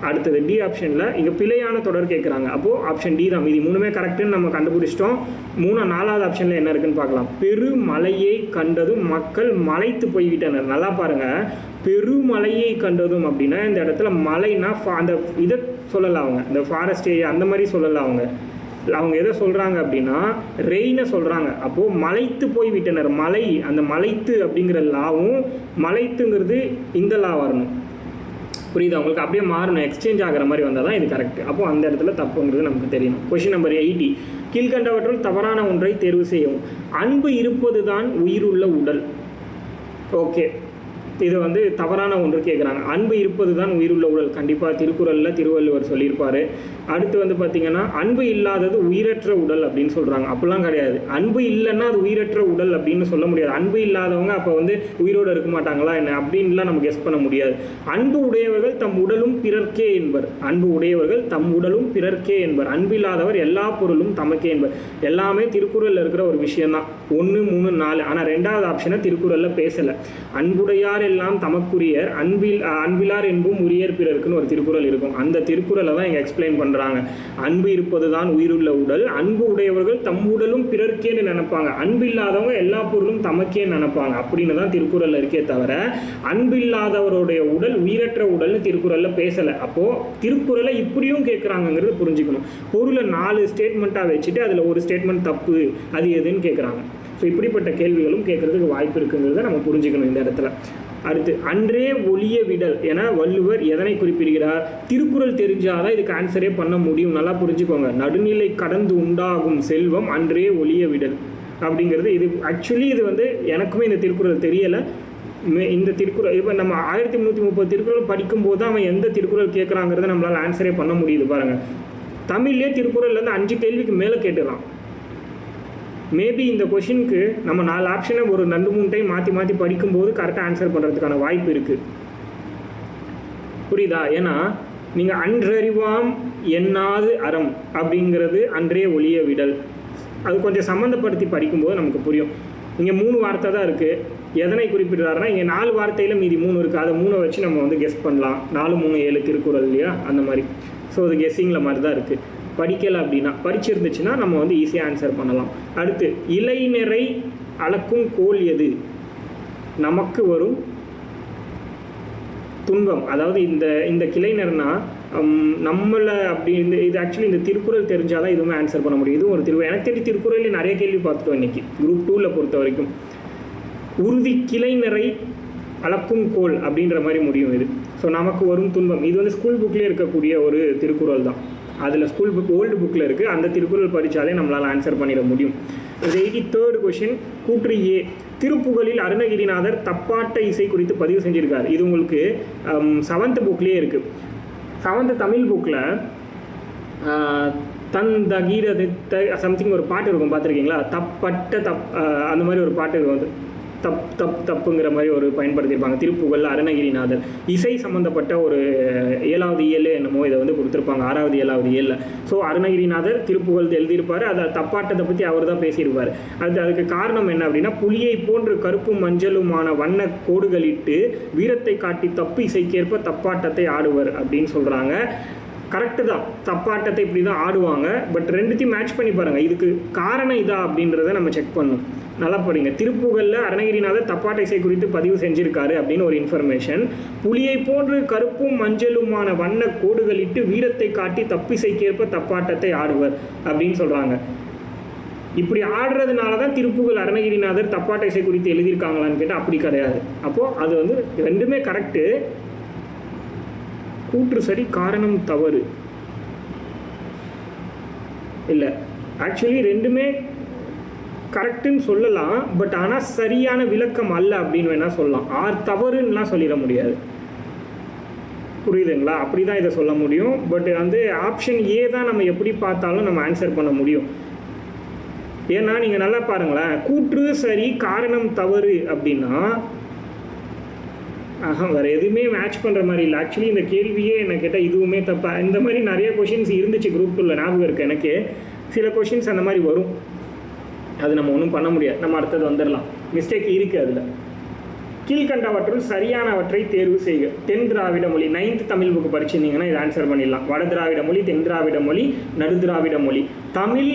அடுத்தது டி ஆப்ஷனில் இங்கே பிழையான தொடர் கேட்குறாங்க. அப்போது ஆப்ஷன் டி தான். மீதி 3மே கரெக்டுன்னு நம்ம கண்டுபிடிச்சிட்டோம். 4வது ஆப்ஷனில் என்ன இருக்குன்னு பார்க்கலாம். பெருமழையை கண்டதும் மக்கள் மலைத்து போய்விட்டனர். நல்லா பாருங்கள், பெருமழையை கண்டதும் அப்படின்னா இந்த இடத்துல மலைனா அந்த இதை சொல்லலாம், அவங்க இந்த ஃபாரஸ்ட் ஏரியா அந்த மாதிரி சொல்லலாம். அவங்க எதை சொல்கிறாங்க அப்படின்னா ரெயினை சொல்கிறாங்க. அப்போது மலைத்து போய் விட்டனர். மலை, அந்த மலைத்து அப்படிங்கிற லாவும் மலைத்துங்கிறது இந்த லா வரணும். புரியுது அவங்களுக்கு? அப்படியே மாறணும், எக்ஸ்சேஞ்ச் ஆகிற மாதிரி வந்தால் தான் இது கரெக்ட். அப்போது அந்த இடத்துல தப்புங்கிறது நமக்கு தெரியணும். கொஷின் நம்பர் 80, கீழ்கண்டவற்றுள் தவறான ஒன்றை தேர்வு செய்யவும். அன்பு இருப்பது தான் உயிருள்ள உடல். ஓகே, இது வந்து தவறான ஒன்று கேட்குறாங்க. அன்பு இருப்பது தான் உயிருள்ள உடல். கண்டிப்பாக திருக்குறளில் திருவள்ளுவர் சொல்லியிருப்பார். அடுத்து வந்து பார்த்திங்கன்னா அன்பு இல்லாதது உயிரற்ற உடல் அப்படின்னு சொல்கிறாங்க. அப்படிலாம் கிடையாது. அன்பு இல்லைன்னா அது உயிரற்ற உடல் அப்படின்னு சொல்ல முடியாது. அன்பு இல்லாதவங்க அப்போ வந்து உயிரோடு இருக்க மாட்டாங்களா என்ன அப்படின்லாம் நம்ம கெஸ் பண்ண முடியாது. அன்பு உடையவர்கள் தம் உடலும் பிறர்க்கே என்பர். அன்பு உடையவர்கள் தம் உடலும் பிறர்க்கே என்பர். அன்பு இல்லாதவர் எல்லா பொருளும் தமக்கே என்பர். எல்லாமே திருக்குறளில் இருக்கிற ஒரு விஷயம்தான். 1, 3, 4. ஆனால் 2வது ஆப்ஷனை திருக்குறளில் பேசலை. அன்புடையார் எல்லாம் தமக்குரியர், அன்பிலார் என்பும் உரியர் பிறருக்குன்னு ஒரு திருக்குறள் இருக்கும். அந்த திருக்குறளை தான் இங்கே எக்ஸ்பிளைன் பண்ணுறாங்க. அன்பு இருப்பது தான் உயிருள்ள உடல். அன்பு உடையவர்கள் தம் உடலும் பிறர்க்கேன்னு நினைப்பாங்க. அன்பு இல்லாதவங்க எல்லா பொருளும் தமக்கே நினைப்பாங்க அப்படின்னு தான் திருக்குறள் இருக்கே தவிர அன்பு இல்லாதவருடைய உடல் உயிரற்ற உடல்னு திருக்குறளில் பேசலை. அப்போது திருக்குறளை இப்படியும் கேட்குறாங்கிறது புரிஞ்சுக்கணும். பொருளை 4 ஸ்டேட்மெண்ட்டாக வச்சுட்டு அதில் ஒரு ஸ்டேட்மெண்ட் தப்பு, அது எதுன்னு கேட்குறாங்க. ஸோ இப்படிப்பட்ட கேள்விகளும் கேட்குறதுக்கு வாய்ப்பு இருக்குங்கிறத நம்ம புரிஞ்சுக்கணும் இந்த இடத்துல. அடுத்து, அன்றே ஒளிய விடல் என வள்ளுவர் எதனை குறிப்பிடுகிறார்? திருக்குறள் தெரிஞ்சாதான் இதுக்கு ஆன்சரே பண்ண முடியும். நல்லா புரிஞ்சுக்கோங்க. நடுநிலை கடந்து உண்டாகும் செல்வம் அன்றே ஒளிய விடல் அப்படிங்கிறது. இது ஆக்சுவலி இது வந்து எனக்குமே இந்த திருக்குறள் தெரியலை. இந்த திருக்குறள் இப்போ நம்ம 1330 திருக்குறள் படிக்கும்போது அவன் எந்த திருக்குறள் கேட்குறாங்கிறத நம்மளால் ஆன்சரே பண்ண முடியுது பாருங்கள். தமிழ்லேயே திருக்குறள்லேருந்து 5 கேள்விக்கு மேலே கேட்டுடலாம். மேபி இந்த கொஷினுக்கு நம்ம 4 ஆப்ஷனை ஒரு 2-3 டைம் மாற்றி மாற்றி படிக்கும்போது கரெக்டாக ஆன்சர் பண்ணுறதுக்கான வாய்ப்பு இருக்குது. புரியுதா? ஏன்னா நீங்கள் அன்றறிவாம் எண்ணாது அறம் அப்படிங்கிறது அன்றே ஒளிய விடல். அது கொஞ்சம் சம்மந்தப்படுத்தி படிக்கும்போது நமக்கு புரியும். இங்கே 3 வார்த்தை தான் இருக்குது. எதனை குறிப்பிடுறாருன்னா இங்கே 4 வார்த்தையில் மீதி 3 இருக்குது. அதை 3 வச்சு நம்ம வந்து கெஸ் பண்ணலாம். 4, 3, 7 திருக்குறள் இல்லையா, அந்த மாதிரி. ஸோ அது கெஸ்ஸிங்கில் மாதிரி தான் இருக்குது. படிக்கலை அப்படின்னா, படிச்சிருந்துச்சுன்னா நம்ம வந்து ஈஸியாக ஆன்சர் பண்ணலாம். அடுத்து, இலைநிறை அளக்கும் கோல் எது? நமக்கு வரும் துன்பம். அதாவது இந்த கிளைஞர்னா நம்மளை அப்படி இது ஆக்சுவலி இந்த திருக்குறள் தெரிஞ்சால் தான் இதுவுமே ஆன்சர் பண்ண முடியும். இதுவும் ஒரு எனக்கு தெரிஞ்ச திருக்குறளில் நிறைய கேள்வி பார்த்துட்டோம் இன்றைக்கி குரூப் 2ல் பொறுத்த வரைக்கும். உறுதி கிளைநிறை அளக்கும் கோல் அப்படின்ற மாதிரி முடியும் இது. ஸோ நமக்கு வரும் துன்பம் இது வந்து ஸ்கூல் புக்லேயே இருக்கக்கூடிய ஒரு திருக்குறள் தான். அதில் ஸ்கூல் புக் ஓல்டு புக்கில் இருக்குது. அந்த திருக்குறள் படித்தாலே நம்மளால் ஆன்சர் பண்ணிட முடியும். 83rd கொஷின், கூற்று ஏ. திருப்புகழில் அருணகிரிநாதர் தப்பாட்ட இசை குறித்து பதிவு செஞ்சுருக்கார். இது உங்களுக்கு 7th புக்லேயே இருக்குது. 7th தமிழ் புக்கில் தந்தகீரத சம்திங் ஒரு பாட்டு இருக்கும், பார்த்துருக்கீங்களா? தப்பட்ட அந்த மாதிரி ஒரு பாட்டு இருக்கும். அது தப்புங்கிற மாதிரி ஒரு பயன்படுத்தியிருப்பாங்க. திருப்புகழ் அருணகிரிநாதர் இசை சம்மந்தப்பட்ட ஒரு 7வது இயல் என்னமோ இதை வந்து கொடுத்துருப்பாங்க, 6வது 7வது இயலில். ஸோ அருணகிரிநாதர் திருப்புகழ் எழுதியிருப்பார். அதை தப்பாட்டத்தை பற்றி அவர் தான் பேசியிருப்பார். அதுக்கு காரணம் என்ன அப்படின்னா, புலியை போன்று கருப்பும் மஞ்சளுமான வண்ண கோடுகளிட்டு வீரத்தை காட்டி தப்பு இசைக்கேற்ப தப்பாட்டத்தை ஆடுவர் அப்படின்னு சொல்கிறாங்க. கரெக்டு தான், தப்பாட்டத்தை இப்படி தான் ஆடுவாங்க. பட் ரெண்டுத்தையும் மேட்ச் பண்ணி பாருங்கள். இதுக்கு காரணம் இதா அப்படின்றத நம்ம செக் பண்ணணும். நல்லா படிங்க. திருப்புகழில் அருணகிரிநாதர் தப்பாட்ட இசை குறித்து பதிவு செஞ்சுருக்காரு அப்படின்னு ஒரு இன்ஃபர்மேஷன். புலியை போன்று கருப்பும் மஞ்சளுமான வண்ண கோடுகளிட்டு வீரத்தை காட்டி தப்பிசைக்கேற்ப தப்பாட்டத்தை ஆடுவர் அப்படின்னு சொல்கிறாங்க. இப்படி ஆடுறதுனால தான் திருப்புகழ் அருணகிரிநாதர் தப்பாட்ட இசை குறித்து எழுதியிருக்காங்களான்னு கேட்டால் அப்படி கிடையாது. அப்போது அது வந்து ரெண்டுமே கரெக்டு. கூற்று சரி, காரணம் தவறு இல்லை. ஆக்சுவலி ரெண்டுமே கரெக்டுன்னு சொல்லலாம். பட் ஆனால் சரியான விளக்கம் அல்ல அப்படின்னு வேணால் சொல்லலாம். தவறுன்னெலாம் சொல்லிட முடியாது. புரியுதுங்களா? அப்படி தான் இதை சொல்ல முடியும். பட் வந்து ஆப்ஷன் ஏ தான் நம்ம எப்படி பார்த்தாலும் நம்ம ஆன்சர் பண்ண முடியும். ஏன்னா நீங்கள் நல்லா பாருங்களேன், கூற்று சரி காரணம் தவறு அப்படின்னா வேறு எதுவுமே மேட்ச் பண்ணுற மாதிரி இல்லை. ஆக்சுவலி இந்த கேள்வியே என்ன கேட்டால் இதுவுமே தப்பா. இந்த மாதிரி நிறைய கொஷின்ஸ் இருந்துச்சு குரூப் 2ல், ஞாபகம் இருக்குது எனக்கு. சில கொஷின்ஸ் அந்த மாதிரி வரும். அது நம்ம ஒன்றும் பண்ண முடியாது. நம்ம அடுத்தது வந்துடலாம். மிஸ்டேக் இருக்குது அதில். கீழ்கண்டவற்றுள் சரியானவற்றை தேர்வு செய்க. தென் திராவிட மொழி 9th தமிழ் புக்கு படிச்சிருந்தீங்கன்னா இதை ஆன்சர் பண்ணிடலாம். வட திராவிட மொழி, தென் திராவிட மொழி, நடு திராவிட மொழி. தமிழ்,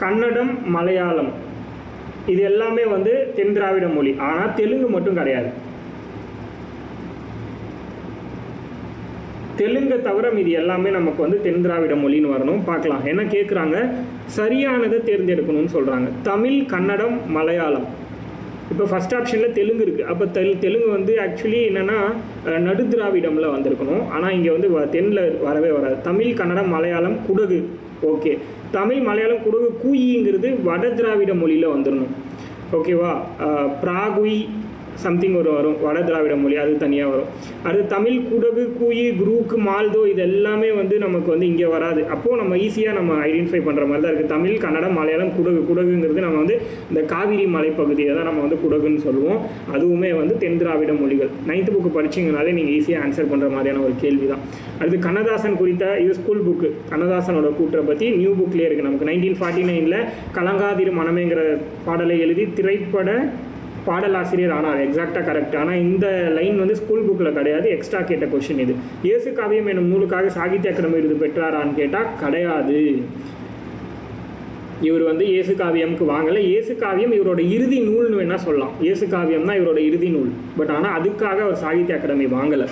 கன்னடம், மலையாளம் இது எல்லாமே வந்து தென் திராவிட மொழி. ஆனால் தெலுங்கு மட்டும் கிடையாது. தெலுங்கை தவிர மீது எல்லாமே நமக்கு வந்து தென் திராவிட மொழின்னு வரணும். பார்க்கலாம் என்ன கேட்குறாங்க. சரியானதை தேர்ந்தெடுக்கணும்னு சொல்கிறாங்க. தமிழ், கன்னடம், மலையாளம். இப்போ ஃபஸ்ட் ஆப்ஷனில் தெலுங்கு இருக்குது. அப்போ தெலுங்கு வந்து ஆக்சுவலி என்னென்னா நடு திராவிடமில் வந்திருக்கணும். ஆனால் இங்கே வந்து தென்னில் வரவே வராது. தமிழ், கன்னடம், மலையாளம், குடகு. ஓகே, தமிழ், மலையாளம், குடகு. கூயிங்கிறது வட திராவிட மொழியில் வந்துடணும். ஓகேவா. பிராகுய் சம்திங் வரும் வட திராவிட மொழி, அது தனியாக வரும். அது தமிழ், குடகு, கூயி, குரூக்கு, மால்தோ இது எல்லாமே வந்து நமக்கு வந்து இங்கே வராது. அப்போது நம்ம ஈஸியாக நம்ம ஐடென்டிஃபை பண்ணுற மாதிரி தான் இருக்குது. தமிழ், கன்னடம், மலையாளம், குடகு. குடகுங்கிறது நம்ம வந்து இந்த காவிரி மலைப்பகுதியை தான் நம்ம வந்து குடகுன்னு சொல்லுவோம். அதுவுமே வந்து தென் திராவிட மொழிகள். 9th புக்கு படிச்சிங்கனாலே நீங்கள் ஈஸியாக ஆன்சர் பண்ணுற மாதிரியான ஒரு கேள்வி தான். அடுத்து கண்ணதாசன் குறித்த இது ஸ்கூல் புக்கு. கண்ணதாசனோட கூற்றை பற்றி நியூ புக்லேயே இருக்குது நமக்கு. 1949 கலங்காதிரு மனமேங்கிற பாடலை எழுதி திரைப்பட பாடலாசிரியர் ஆனார். எக்ஸாக்டாக கரெக்ட். ஆனால் இந்த லைன் வந்து ஸ்கூல் புக்கில் கிடையாது. எக்ஸ்ட்ரா கேட்ட கொஸ்டின் இது. இயேசு காவியம் என்னும் நூலுக்காக சாகித்ய அகாடமி விருது பெற்றாரான்னு கேட்டால் கிடையாது. இவர் வந்து இயேசு காவியம்க்கு வாங்கலை. இயேசு காவியம் இவரோட இறுதி நூல்னு வேணால் சொல்லலாம். இயேசு காவியம் தான் இவரோட இறுதி நூல். பட் ஆனால் அதுக்காக அவர் சாகித்ய அகாடமி வாங்கலை.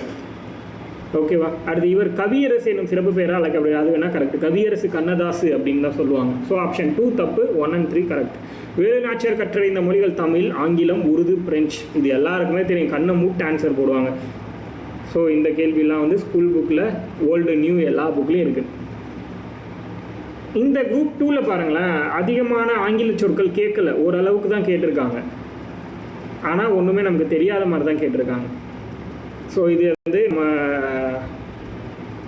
ஓகேவா. அடுத்து இவர் கவியரசு என்னும் சிறப்பு பெயரால் அழைக்கப்படுகிறது. அது வேணால் கரெக்ட். கவியரசு கண்ணதாசு அப்படின்னு தான் சொல்லுவாங்க. ஸோ ஆப்ஷன் 2 தப்பு, 1 and 3 கரெக்ட். வேலு நாச்சியார் கற்றறிந்த மொழிகள் தமிழ், ஆங்கிலம், உருது, பிரெஞ்சு. இது எல்லாருக்குமே தெரியும். கண்ணை மூட்டு ஆன்சர் போடுவாங்க. ஸோ இந்த கேள்வியெல்லாம் வந்து ஸ்கூல் புக்கில் ஓல்டு நியூ எல்லா புக்லேயும் இருக்குது. இந்த குரூப் 2ல் பாருங்களேன், அதிகமான ஆங்கில சொற்கள் கேட்கல, ஓரளவுக்கு தான் கேட்டிருக்காங்க. ஆனால் ஒன்றுமே நமக்கு தெரியாத மாதிரி தான் கேட்டிருக்காங்க. ஸோ இது வந்து நம்ம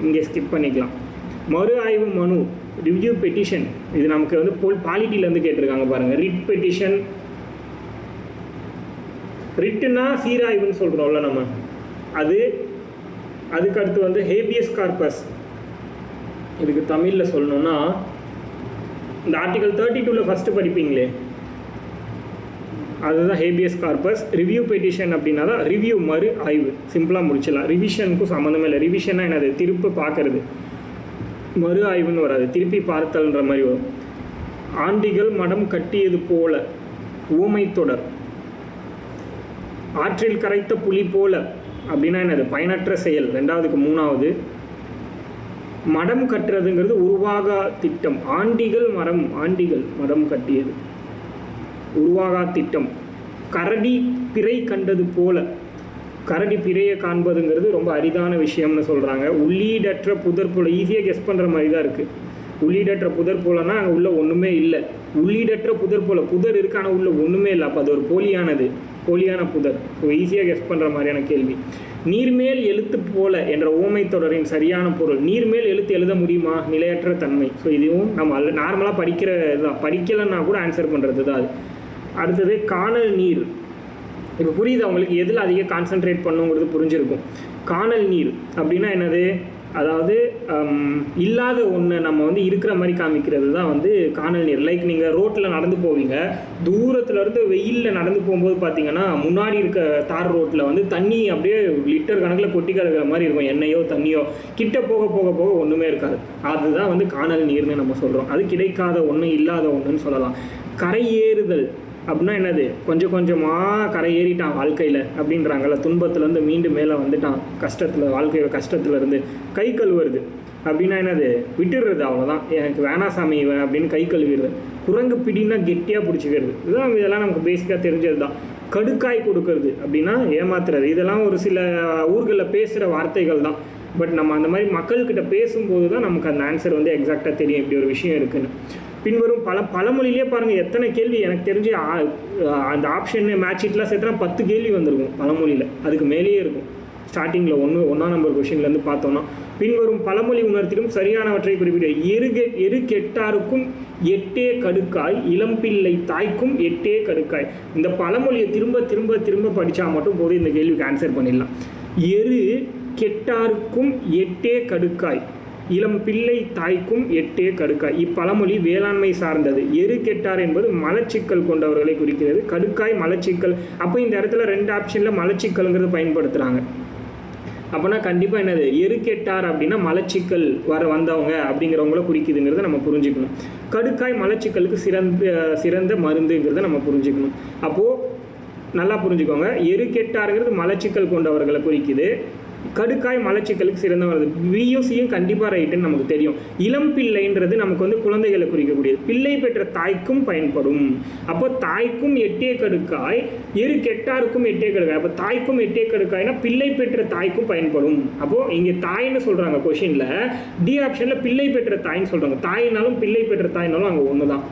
இங்கே ஸ்கிப் பண்ணிக்கலாம். மறு ஆய்வு மனு, ரிவ்யூ பெட்டிஷன், இது நமக்கு வந்து பாலிட்டிலேருந்து கேட்டிருக்காங்க பாருங்கள். ரிட் பெட்டிஷன், ரிட்டுனா சீராய்வுன்னு சொல்கிறோம்ல நம்ம, அதுக்கு அடுத்து வந்து ஹேபியஸ் கார்பஸ். இதுக்கு தமிழில் சொல்லணும்னா இந்த ஆர்டிகல் 32ல் ஃபஸ்ட்டு படிப்பீங்களே, அதுதான் ஹேபியஸ் கார்பஸ். ரிவ்யூ பெட்டிஷன் அப்படின்னா தான் ரிவ்யூ, மறு ஆய்வு. சிம்பிளாக முடிச்சிடலாம். ரிவிஷனுக்கும் சம்மந்தமே இல்லை. ரிவிஷன்னா என்னது, திருப்பி பார்க்கறது. மறு ஆய்வுன்னு வராது, திருப்பி பார்த்தல்ன்ற மாதிரி வரும். ஆண்டிகள் மடம் கட்டியது போல, ஊமை தொடர். ஆற்றில் கரைத்த புலி போல அப்படின்னா என்னது, பயனற்ற செயல். 2வதுக்கு 3வது. மடம் கட்டுறதுங்கிறது உருவாகா திட்டம். ஆண்டிகள் மடம் கட்டியது, உருவாகா திட்டம். கரடி பிறை கண்டது போல, கரடி பிறையை காண்பதுங்கிறது ரொம்ப அரிதான விஷயம்னு சொல்கிறாங்க. உள்ளீடற்ற புதர் போல, ஈஸியாக கெஸ் பண்ணுற மாதிரி தான் இருக்குது. உள்ளீடற்ற புதர் போலன்னா அங்கே உள்ள ஒன்றுமே இல்லை. உள்ளீடற்ற புதர் போல, புதர் இருக்கு ஆனால் உள்ள ஒன்றுமே இல்லை. அப்போ அது ஒரு போலியான புதர். ஸோ ஈஸியாக கெஸ் பண்ணுற மாதிரியான கேள்வி. நீர்மேல் எழுத்து போல என்ற ஊமை தொடரின் சரியான பொருள். நீர்மேல் எழுத்து எழுத முடியுமா, நிலையற்ற தன்மை. ஸோ இதுவும் நம்ம நார்மலாக படிக்கிறது தான், படிக்கலைன்னா கூட ஆன்சர் பண்ணுறது தான் அது. அடுத்தது காணல் நீர். இப்போ புரியுது அவங்களுக்கு எதில் அதிக கான்சென்ட்ரேட் பண்ணுங்கிறது புரிஞ்சிருக்கும். காணல் நீர் அப்படின்னா என்னது, அதாவது இல்லாத ஒன்று நம்ம வந்து இருக்கிற மாதிரி காமிக்கிறது தான் வந்து காணல் நீர். லைக் நீங்கள் ரோட்டில் நடந்து போவீங்க, தூரத்துலேருந்து வெயிலில் நடந்து போகும்போது பார்த்தீங்கன்னா முன்னாடி இருக்க தார் ரோட்டில் வந்து தண்ணி அப்படியே லிட்டர் கணக்கில் கொட்டி கிடக்கிற மாதிரி இருக்கும், எண்ணெயோ தண்ணியோ. கிட்ட போக போக போக ஒன்றுமே இருக்காது. அதுதான் வந்து காணல் நீர்னு நம்ம சொல்கிறோம். அது கிடைக்காத ஒன்று, இல்லாத ஒன்றுன்னு சொல்லலாம். கரை ஏறுதல் அப்படின்னா என்னது, கொஞ்சம் கொஞ்சமாக கரை ஏறிட்டான் வாழ்க்கையில் அப்படின்றாங்கல்ல. துன்பத்துலேருந்து மீண்டும் மேலே வந்துட்டான், வாழ்க்கையில் கஷ்டத்துலேருந்து. கை கழுவுறது அப்படின்னா என்னது, விட்டுடுறது, அவ்வளோதான், எனக்கு வேணா சாமி அப்படின்னு கை கழுவிடுறது. குரங்கு பிடினா கெட்டியாக பிடிச்சிக்கிறது. இதெல்லாம் நமக்கு பேசிக்காக தெரிஞ்சது தான். கடுக்காய் கொடுக்கறது அப்படின்னா ஏமாத்துறது. இதெல்லாம் ஒரு சில ஊர்களில் பேசுகிற வார்த்தைகள் தான். பட் நம்ம அந்த மாதிரி மக்கள்கிட்ட பேசும்போது தான் நமக்கு அந்த ஆன்சர் வந்து எக்ஸாக்டாக தெரியும் இப்படி ஒரு விஷயம் இருக்குன்னு. பின்வரும் பழமொழியிலே பாருங்கள் எத்தனை கேள்வி. எனக்கு தெரிஞ்சு அந்த ஆப்ஷன் மேட்ச் ஷீட்லாம் சேர்த்துனா 10 கேள்வி வந்திருக்கும் பழமொழியில். அதுக்கு மேலேயே இருக்கும். ஸ்டார்டிங்கில் 1ஆம் நம்பர் கொஷின்லேருந்து பார்த்தோம்னா, பின்வரும் பழமொழி உணர்த்திலும் சரியானவற்றை குறிப்பிட. எரு கெட்டாருக்கும் 8 கடுக்காய், இளம்பிள்ளை தாய்க்கும் 8 கடுக்காய். இந்த பழமொழியை திரும்ப திரும்ப திரும்ப படித்தா மட்டும் போதும் இந்த கேள்விக்கு ஆன்சர் பண்ணிடலாம். எரு கெட்டாருக்கும் 8 கடுக்காய். இளம் பிள்ளை தாய்க்கும் எட்டே கடுக்காய். இப்பழமொழி வேளாண்மை சார்ந்தது. எரு கெட்டார் என்பது மலச்சிக்கல் கொண்டவர்களை குறிக்கிறது. கடுக்காய் மலச்சிக்கல். அப்போ இந்த இடத்துல 2 ஆப்ஷனில் மலச்சிக்கல்ங்கிறது பயன்படுத்துகிறாங்க. அப்போனா கண்டிப்பாக என்னது, எரு கெட்டார் அப்படின்னா மலச்சிக்கல் வந்தவங்க அப்படிங்கிறவங்கள குறிக்குதுங்கிறத நம்ம புரிஞ்சுக்கணும். கடுக்காய் மலச்சிக்கலுக்கு சிறந்த மருந்துங்கிறத நம்ம புரிஞ்சுக்கணும். அப்போது நல்லா புரிஞ்சுக்கோங்க, எரு கெட்டாருங்கிறது மலச்சிக்கல் கொண்டவர்களை குறிக்குது, கடுக்காய் மலச்சிக்கலுக்கு சிறந்த வருது. பியும் சியும் கண்டிப்பாக ரைட்டுன்னு நமக்கு தெரியும். இளம் பிள்ளைன்றது நமக்கு வந்து குழந்தைகளை குறிக்கக்கூடியது. பிள்ளை பெற்ற தாய்க்கும் பயன்படும். அப்போ தாய்க்கும் எட்டே கடுக்காய், எரு கெட்டாருக்கும் எட்டே கடுக்காய். அப்போ தாய்க்கும் எட்டே கடுக்காய்னா பிள்ளை பெற்ற தாய்க்கும் பயன்படும். அப்போது இங்கே தாய்ன்னு சொல்கிறாங்க கொஷினில், டி ஆப்ஷனில் பிள்ளை பெற்ற தாய்ன்னு சொல்கிறாங்க. தாயினாலும் பிள்ளை பெற்ற தாயினாலும் அங்கே ஒன்று தான்.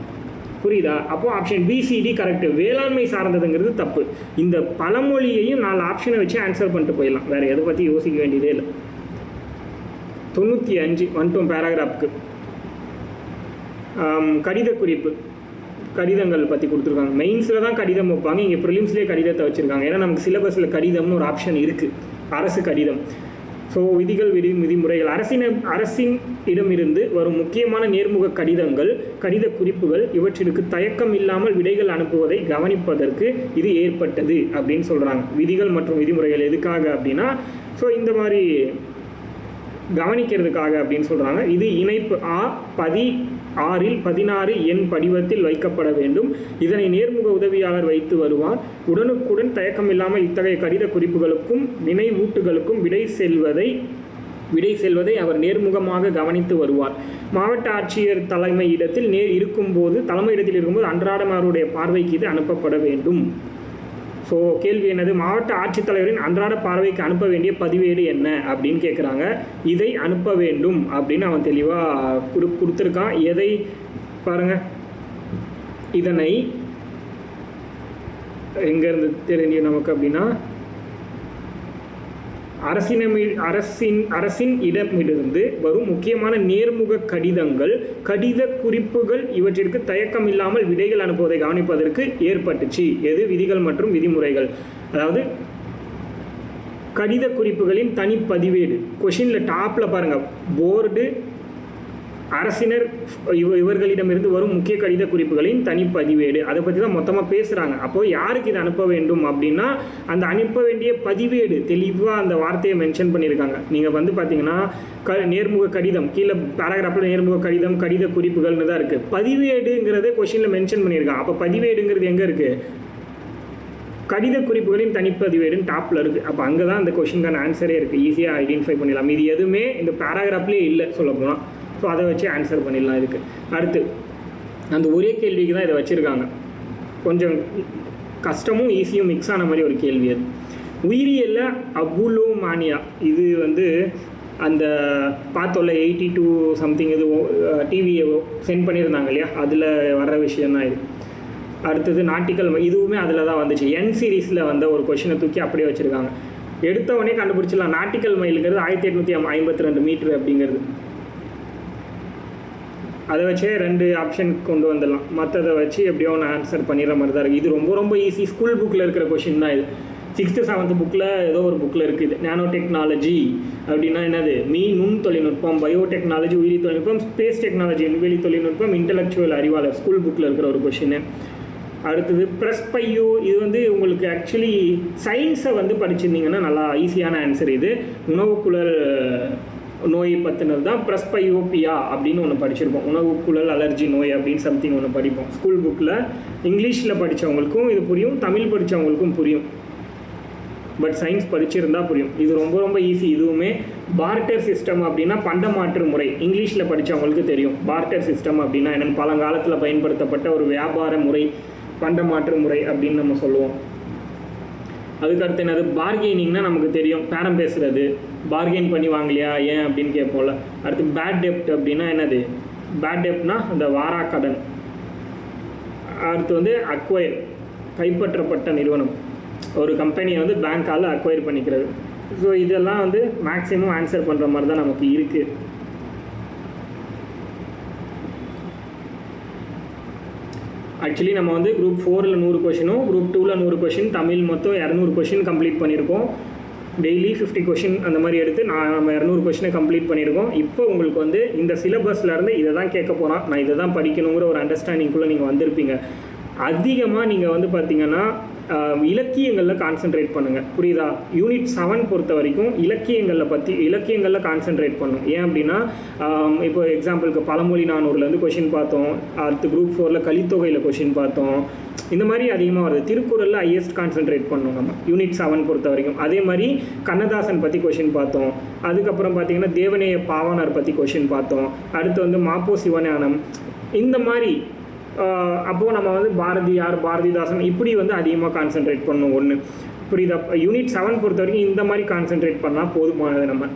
புரியுதா? அப்போ ஆப்ஷன் பிசிடி கரெக்ட். வேளாண்மை சார்ந்ததுங்கிறது தப்பு. இந்த பழமொழியையும் 4 ஆப்ஷனை வச்சு ஆன்சர் பண்ணிட்டு போயிடலாம். வேறு எதை பற்றி யோசிக்க வேண்டியதே இல்லை. 95 வந்துட்டோம் பேராகிராஃப்க்கு. கடித குறிப்பு, கடிதங்கள் பற்றி கொடுத்துருக்காங்க. மெயின்ஸில் தான் கடிதம் வைப்பாங்க, இங்கே ப்ரிலிம்ஸ்லேயே கடிதத்தை வச்சுருக்காங்க. ஏன்னா நமக்கு சிலபஸில் கடிதம்னு ஒரு ஆப்ஷன் இருக்குது, அரசு கடிதம். ஸோ விதிகள் விதிமுறைகள். அரசின் இடமிருந்து வரும் முக்கியமான நேர்முக கடிதங்கள், கடித குறிப்புகள் இவற்றிற்கு தயக்கம் இல்லாமல் விடைகள் அனுப்புவதை கவனிப்பதற்கு இது ஏற்பட்டது அப்படின்னு சொல்கிறாங்க. விதிகள் மற்றும் விதிமுறைகள் எதுக்காக அப்படின்னா, ஸோ இந்த மாதிரி கவனிக்கிறதுக்காக அப்படின்னு சொல்கிறாங்க. இது இணைப்பு A-16 16 எண் படிவத்தில் வைக்கப்பட வேண்டும். இதனை நேர்முக உதவியாளர் வைத்து வருவார். உடனுக்குடன் தயக்கமில்லாமல் இத்தகைய கடித குறிப்புகளுக்கும் நினைவூட்டுகளுக்கும் விடை செல்வதை அவர் நேர்முகமாக கவனித்து வருவார். மாவட்ட ஆட்சியர் தலைமையிடத்தில் இருக்கும்போது அன்றாடம் அவருடைய பார்வைக்கு இது அனுப்பப்பட வேண்டும். ஸோ கேள்வி என்னது, மாவட்ட ஆட்சித்தலைவரின் அன்றாட பார்வைக்கு அனுப்ப வேண்டிய பதிவேடு என்ன அப்படின்னு கேட்குறாங்க. இதை அனுப்ப வேண்டும் அப்படின்னு அவன் தெளிவாக கொடுத்துருக்கான். எதை பாருங்கள், இதனை எங்கேருந்து தெரியும் நமக்கு அப்படின்னா, அரசின் இடமிருந்து வரும் முக்கியமான நேர்முக கடிதங்கள், கடித குறிப்புகள் இவற்றிற்கு தயக்கம் இல்லாமல் விடைகள் அனுப்புவதை கவனிப்பதற்கு ஏற்பட்டுச்சு. எது? விதிகள் மற்றும் விதிமுறைகள். அதாவது கடித குறிப்புகளின் தனிப்பதிவேடு. கொஷினில் டாப்பில் பாருங்கள், போர்டு, அரசினர் இவர்களிடமிருந்து வரும் முக்கிய கடித குறிப்புகளின் தனிப்பதிவேடு, அதை பற்றி தான் மொத்தமாக பேசுகிறாங்க. அப்போது யாருக்கு இதை அனுப்ப வேண்டும் அப்படின்னா, அந்த அனுப்ப வேண்டிய பதிவேடு தெளிவாக அந்த வார்த்தையை மென்ஷன் பண்ணியிருக்காங்க. நீங்கள் வந்து பார்த்தீங்கன்னா நேர்முக கடிதம் கீழே பேராகிராஃபில் நேர்முக கடிதம், கடித குறிப்புகள்னு தான் இருக்குது. பதிவேடுங்கிறதே கொஷினில் மென்ஷன் பண்ணியிருக்காங்க. அப்போ பதிவேடுங்கிறது எங்கே இருக்குது? கடித குறிப்புகளின் தனிப்பதிவேடுன்னு டாப்பில் இருக்குது. அப்போ அங்கே தான் அந்த கொஷினுக்கான ஆன்சரே இருக்குது. ஈஸியாக ஐடென்டிஃபை பண்ணிடலாம். இது எதுவுமே இந்த பேராகிராஃப்லேயே இல்லை சொல்ல போனால். ஸோ அதை வச்சு ஆன்சர் பண்ணிடலாம். இதுக்கு அடுத்து அந்த ஒரே கேள்விக்கு தான் இதை வச்சுருக்காங்க. கொஞ்சம் கஷ்டமும் ஈஸியும் மிக்ஸ் ஆன மாதிரி ஒரு கேள்வி அது. உயிரியலில் அபுலோமானியா, இது வந்து அந்த பார்த்தோல்ல 82 சம்திங் இது டிவியை சென்ட் பண்ணியிருந்தாங்க இல்லையா, அதில் வர்ற விஷயந்தான் இது. அடுத்தது நாட்டிக்கல், இதுவுமே அதில் தான் வந்துச்சு. என் சீரீஸில் வந்த ஒரு கொஷினை தூக்கி அப்படியே வச்சுருக்காங்க. எடுத்தவொடனே கண்டுபிடிச்சிடலாம். நாட்டிக்கல் மைலுங்கிறது 1852 மீட்ரு அப்படிங்கிறது. அதை வச்சே 2 ஆப்ஷன் கொண்டு வந்துடலாம். மற்றதை வச்சு எப்படியோ ஒன்று ஆன்சர் பண்ணிடுற மாதிரி தான் இருக்குது. இது ரொம்ப ரொம்ப ஈஸி. ஸ்கூல் புக்கில் இருக்கிற கொஷின் தான் இது. 6th 7th புக்கில் ஏதோ ஒரு புக்கில் இருக்குது. நானோ டெக்னாலஜி அப்படின்னா என்னது? நுண் தொழில்நுட்பம், பயோடெக்னாலஜி உயிரி தொழில்நுட்பம், ஸ்பேஸ் டெக்னாலஜி விண்வெளி தொழில்நுட்பம், இன்டெலெக்சுவல் அறிவாளர், ஸ்கூல் புக்கில் இருக்கிற ஒரு கொஷின். அடுத்தது பிரஸ்பையோ, இது வந்து உங்களுக்கு ஆக்சுவலி சயின்ஸை வந்து படிச்சிருந்தீங்கன்னா நல்லா ஈஸியான ஆன்சர் இது. உணவுக்குழல் நோய் பற்றினது தான். பிரஸ்பையோபியா அப்படின்னு ஒன்று படிச்சிருப்போம். உணவுக்குழல் அலர்ஜி நோய் அப்படின்னு சம்திங் ஒன்று படிப்போம் ஸ்கூல் புக்கில். இங்கிலீஷில் படித்தவங்களுக்கும் இது புரியும், தமிழ் படித்தவங்களுக்கும் புரியும். பட் சயின்ஸ் படிச்சிருந்தா புரியும். இது ரொம்ப ரொம்ப ஈஸி. இதுவுமே பார்ட்டர் சிஸ்டம் அப்படின்னா பண்டமாற்று முறை, இங்கிலீஷில் படித்தவங்களுக்கு தெரியும். பார்ட்டர் சிஸ்டம் அப்படின்னா என்னென்னு, பழங்காலத்தில் பயன்படுத்தப்பட்ட ஒரு வியாபார முறை, பண்டமாற்று முறை அப்படின்னு நம்ம சொல்லுவோம். அதுக்கடுத்து என்னது? பார்கெனிங்னா நமக்கு தெரியும், பேரம் பேசுகிறது, பார்கெயின் பண்ணி வாங்கலையா ஏன் அப்படின்னு கேட்போம்ல. அடுத்து பேட் டெப்ட் அப்படின்னா என்னது? பேட் டெப்ட்னா அந்த வாராக்கடன். அடுத்து வந்து அக்வயர், கைப்பற்றப்பட்ட நிறுவனம், ஒரு கம்பெனியை வந்து பேங்க்கால் அக்வயர் பண்ணிக்கிறது. ஸோ இதெல்லாம் வந்து மேக்ஸிமம் ஆன்சர் பண்ணுற மாதிரி தான் நமக்கு இருக்குது. ஆக்சுவலி நம்ம வந்து குரூப் 4ல் 100 கொஷினும், குரூப் 2ல் 100 கொஷின், தமிழ் மொத்தம் 200 கொஷின் கம்ப்ளீட் பண்ணியிருக்கோம். டெய்லி 50 கொஷின் அந்த மாதிரி எடுத்து நம்ம 200 கொஷினை கம்ப்ளீட் பண்ணியிருக்கோம். இப்போ உங்களுக்கு வந்து இந்த சிலபஸ்லேருந்து இதை தான் கேட்க போகிறோம், நான் இதை தான் படிக்கணுங்கிற ஒரு அண்டர்ஸ்டாண்டிங்குள்ளே நீங்கள் வந்திருப்பீங்க. அதிகமாக நீங்கள் வந்து பார்த்தீங்கன்னா இலக்கியங்களில் கான்சென்ட்ரேட் பண்ணுங்கள், புரியுதா? யூனிட் 7 பொறுத்த வரைக்கும் இலக்கியங்களில் கான்சென்ட்ரேட் பண்ணும். ஏன் அப்படின்னா இப்போ எக்ஸாம்பிளுக்கு பழமொழி 400லேருந்து கொஷின் பார்த்தோம், அடுத்து குரூப் 4ல் கலித்தொகையில் கொஷின் பார்த்தோம், இந்த மாதிரி அதிகமாக வருது. திருக்குறளில் ஹையஸ்ட் கான்சென்ட்ரேட் பண்ணோம் நம்ம யூனிட் 7 பொறுத்த வரைக்கும். அதே மாதிரி கண்ணதாசன் பற்றி கொஷின் பார்த்தோம், அதுக்கப்புறம் பார்த்தீங்கன்னா தேவநேய பாவாணர் பற்றி கொஷின் பார்த்தோம், அடுத்து வந்து மாப்போ சிவஞானம், இந்த மாதிரி. அப்போது நம்ம வந்து பாரதியார், பாரதிதாசன் இப்படி வந்து அதிகமாக கான்சென்ட்ரேட் பண்ணணும். ஒன்று புரியுதா? யூனிட் 7 பொறுத்த வரைக்கும் இந்த மாதிரி கான்சென்ட்ரேட் பண்ணால் போதுமானது.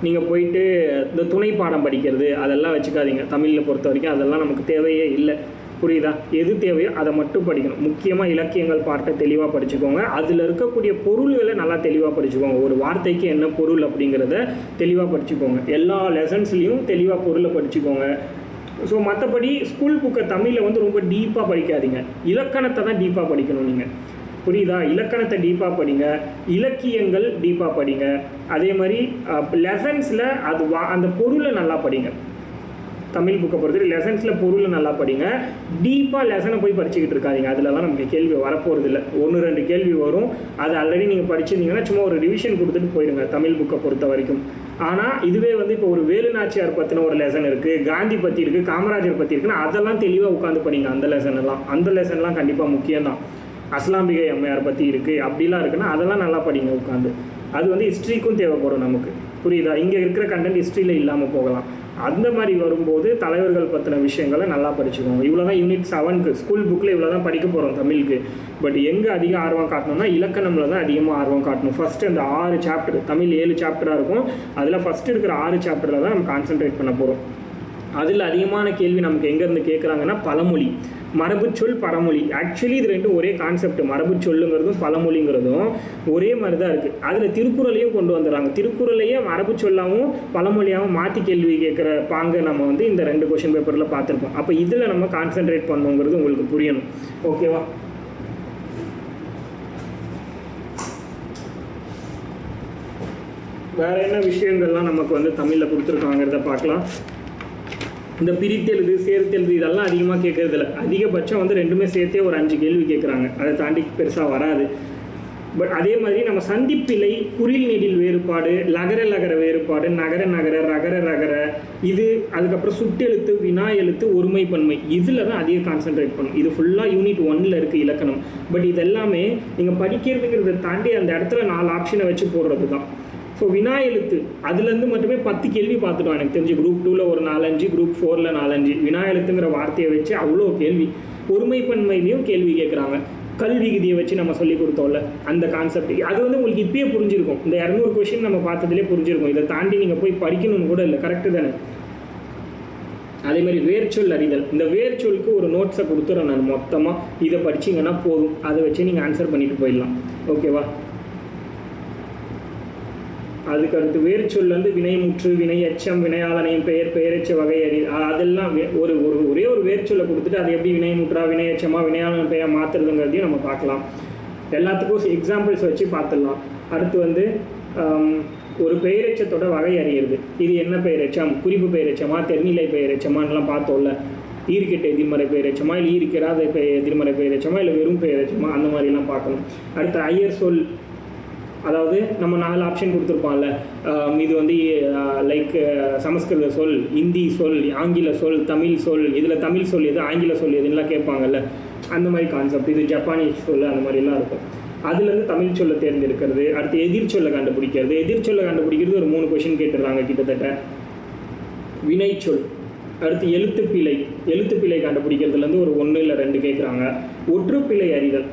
நீங்கள் போயிட்டு இந்த துணை பாடம் படிக்கிறது அதெல்லாம் வச்சுக்காதீங்க. தமிழில் பொறுத்த வரைக்கும் அதெல்லாம் நமக்கு தேவையே இல்லை, புரியுதா? எது தேவையோ அதை மட்டும் படிக்கணும். முக்கியமாக இலக்கியங்கள் பார்ட்டை தெளிவாக படிச்சுக்கோங்க, அதில் இருக்கக்கூடிய பொருள்களை நல்லா தெளிவாக படிச்சுக்கோங்க. ஒரு வார்த்தைக்கு என்ன பொருள் அப்படிங்கிறத தெளிவாக படிச்சுக்கோங்க. எல்லா லெசன்ஸ்லேயும் தெளிவாக பொருளை படிச்சுக்கோங்க. ஸோ மற்றபடி ஸ்கூல் புக்கை தமிழில் வந்து ரொம்ப டீப்பாக படிக்காதீங்க, இலக்கணத்தை தான் டீப்பாக படிக்கணும் நீங்கள், புரியுதா? இலக்கணத்தை டீப்பாக படிங்க, இலக்கியங்கள் டீப்பாக படிங்க. அதே மாதிரி லெசன்ஸில் அந்த பொருளை நல்லா படிங்க. தமிழ் புக்கை பொறுத்தவரை லெசன்ஸில் பொருளை நல்லா படிங்க. டீப்பாக லெசனை போய் படிச்சுக்கிட்டு இருக்காதிங்க, அதிலலாம் நமக்கு கேள்வி வரப்போகிறது இல்லை. 1-2 கேள்வி வரும், அது ஆல்ரெடி நீங்கள் படிச்சிருந்தீங்கன்னா சும்மா ஒரு ரிவிஷன் கொடுத்துட்டு போயிடுங்க தமிழ் புக்கை பொறுத்த வரைக்கும். ஆனால் இதுவே வந்து இப்போ ஒரு வேலு நாச்சியார் பற்றின ஒரு லெசன் இருக்குது, காந்தி பற்றி இருக்குது, காமராஜர் பற்றி இருக்குன்னா அதெல்லாம் தெளிவாக உட்காந்து படிங்க. அந்த லெசன்லாம் கண்டிப்பாக முக்கியம்தான். அஸ்லாம்பிகை அம்மையார் பற்றி இருக்குது அப்படிலாம் இருக்குன்னா அதெல்லாம் நல்லா படிங்க உட்காந்து. அது வந்து ஹிஸ்ட்ரிக்கும் தேவைப்படும் நமக்கு, புரியுதா? இங்கே இருக்கிற கண்டென்ட் ஹிஸ்ட்ரியில் இல்லாமல் போகலாம். அந்த மாதிரி வரும்போது தலைவர்கள் பற்றின விஷயங்களை நல்லா படிச்சுக்கோங்க. இவ்வளோ தான் யூனிட் 7க்கு ஸ்கூல் புக்கில் இவ்வளோ தான் படிக்க போகிறோம் தமிழுக்கு. பட் எங்கே அதிக ஆர்வம் காட்டணும்னா இலக்கணமில் தான் அதிகமாக ஆர்வம் காட்டணும். ஃபஸ்ட்டு அந்த 6 சாப்டர், தமிழ் 7 சாப்டராக இருக்கும், அதில் ஃபஸ்ட்டு இருக்கிற 6 சாப்டரில் தான் நம்ம கான்சென்ட்ரேட் பண்ண போகிறோம். அதில் அதிகமான கேள்வி நமக்கு எங்கேருந்து கேட்குறாங்கன்னா பழமொழி, மரபுச்சொல், பழமொழி. ஆக்சுவலி இது ரெண்டும் ஒரே கான்செப்ட். மரபுச்சொல்லுங்கிறதும் பழமொழிங்கிறதும் ஒரே மாதிரி தான் இருக்குது. அதில் திருக்குறளையும் கொண்டு வந்துடுறாங்க. திருக்குறளையே மரபுச்சொல்லாகவும் பழமொழியாகவும் மாற்றி கேள்வி கேட்குற பாங்க நம்ம வந்து இந்த 2 கொஷின் பேப்பரில் பார்த்துருப்போம். அப்போ இதில் நம்ம கான்சென்ட்ரேட் பண்ணுங்கிறது உங்களுக்கு புரியணும், ஓகேவா? வேறு என்ன விஷயங்கள்லாம் நமக்கு வந்து தமிழில் கொடுத்துருக்காங்கிறத பார்க்கலாம். இந்த பிரித்தெழுது, சேர்த்தெழுது இதெல்லாம் அதிகமாக கேட்கறதில்ல. அதிகபட்சம் வந்து ரெண்டுமே சேர்த்தே ஒரு 5 கேள்வி கேட்குறாங்க, அதை தாண்டி பெருசாக வராது. பட் அதே மாதிரி நம்ம சந்திப்பிலை, குறில் நெடில் வேறுபாடு, லகர லகர வேறுபாடு, நகர நகர, ரகர ரகர, இது அதுக்கப்புறம் சுட்டெழுத்து, வினா எழுத்து, ஒருமை பன்மை, இதில் தான் அதிக கான்சென்ட்ரேட் பண்ணும். இது ஃபுல்லாக யூனிட் 1ல் இருக்குது இலக்கணம். பட் இதெல்லாமே நீங்கள் படிக்கிறதுங்கிறத தாண்டி அந்த இடத்துல 4 ஆப்ஷனை வச்சு போடுறது தான். ஸோ வினா எழுத்து அதுலேருந்து மட்டுமே 10 கேள்வி பார்த்துட்டோம் எனக்கு தெரிஞ்சு. குரூப் 2ல் ஒரு 4-5, குரூப் 4ல் 4-5. வினா எழுத்துங்கிற வார்த்தையை வச்சு அவ்வளோ கேள்வி. ஒருமைப்பன்மையிலையும் கேள்வி கேட்குறாங்க. கல்வி விதியை வச்சு நம்ம சொல்லி கொடுத்தோம்ல அந்த கான்செப்ட், அது வந்து உங்களுக்கு இப்பயே புரிஞ்சிருக்கும். இந்த 200 கொஷின் நம்ம பார்த்ததுலேயே புரிஞ்சிருக்கும். இதை தாண்டி நீங்கள் போய் படிக்கணும்னு கூட இல்லை, கரெக்டு தானே? அதே மாதிரி வேர்ச்சொல் அறிதல், இந்த வேர்ச்சொலுக்கு ஒரு நோட்ஸை கொடுத்துறேன் நான் மொத்தமாக. இதை படிச்சிங்கன்னா போதும், அதை வச்சு நீங்கள் ஆன்சர் பண்ணிட்டு போயிடலாம், ஓகேவா? அதுக்கடுத்து வேர்ச்சொல்லேருந்து வினைமுற்று, வினை எச்சம், வினையாளனையும் பெயர், பெயரெச்ச வகை அறி, அதெல்லாம் ஒரே ஒரு வேர்ச்சொல்லை கொடுத்துட்டு அதை எப்படி வினைமுற்றா, வினையச்சமா, வினையாளன் பெயர் மாற்றுறதுங்கிறதையும் நம்ம பார்க்கலாம். எல்லாத்துக்கும் எக்ஸாம்பிள்ஸ் வச்சு பார்த்துடலாம். அடுத்து வந்து ஒரு பெயரெச்சத்தோட வகை அறியிறது. இது என்ன பெயரெச்சம், குறிப்பு பெயரெச்சமா, தெர்நிலை பெயரெச்சமானலாம் பார்த்தோம்ல. ஈர்க்கெட்ட எதிர்மறை பெயரெச்சமா, இல்லை ஈர்க்கிறாத எதிர்மறை பெயரெச்சமா, இல்லை வெறும் பெயரெச்சமா, அந்த மாதிரிலாம் பார்க்கணும். அடுத்து ஐயர் சொல், அதாவது நம்ம 4 ஆப்ஷன் கொடுத்துருப்பான்ல, இது வந்து லைக் சமஸ்கிருத சொல், இந்தி சொல், ஆங்கில சொல், தமிழ் சொல், இதில் தமிழ் சொல் எது, ஆங்கில சொல் எதுலாம் கேட்பாங்கல்ல, அந்த மாதிரி கான்செப்ட். இது ஜப்பானீஸ் சொல், அந்த மாதிரிலாம் இருக்கும். அதுலேருந்து தமிழ் சொல்லை தேர்ந்தெடுக்கிறது. அடுத்து எதிர்ச்சொல்லை கண்டுபிடிக்கிறது. எதிர்ச்சொல்லை கண்டுபிடிக்கிறது ஒரு 3 கொஷின் கேட்டுடுறாங்க கிட்டத்தட்ட. வினைச்சொல். அடுத்து எழுத்துப்பிழை, எழுத்துப்பிழை கண்டுபிடிக்கிறதுலேருந்து ஒரு 1 இல்லை 2 கேட்குறாங்க. ஒற்றுப்பிழை அறிதல்.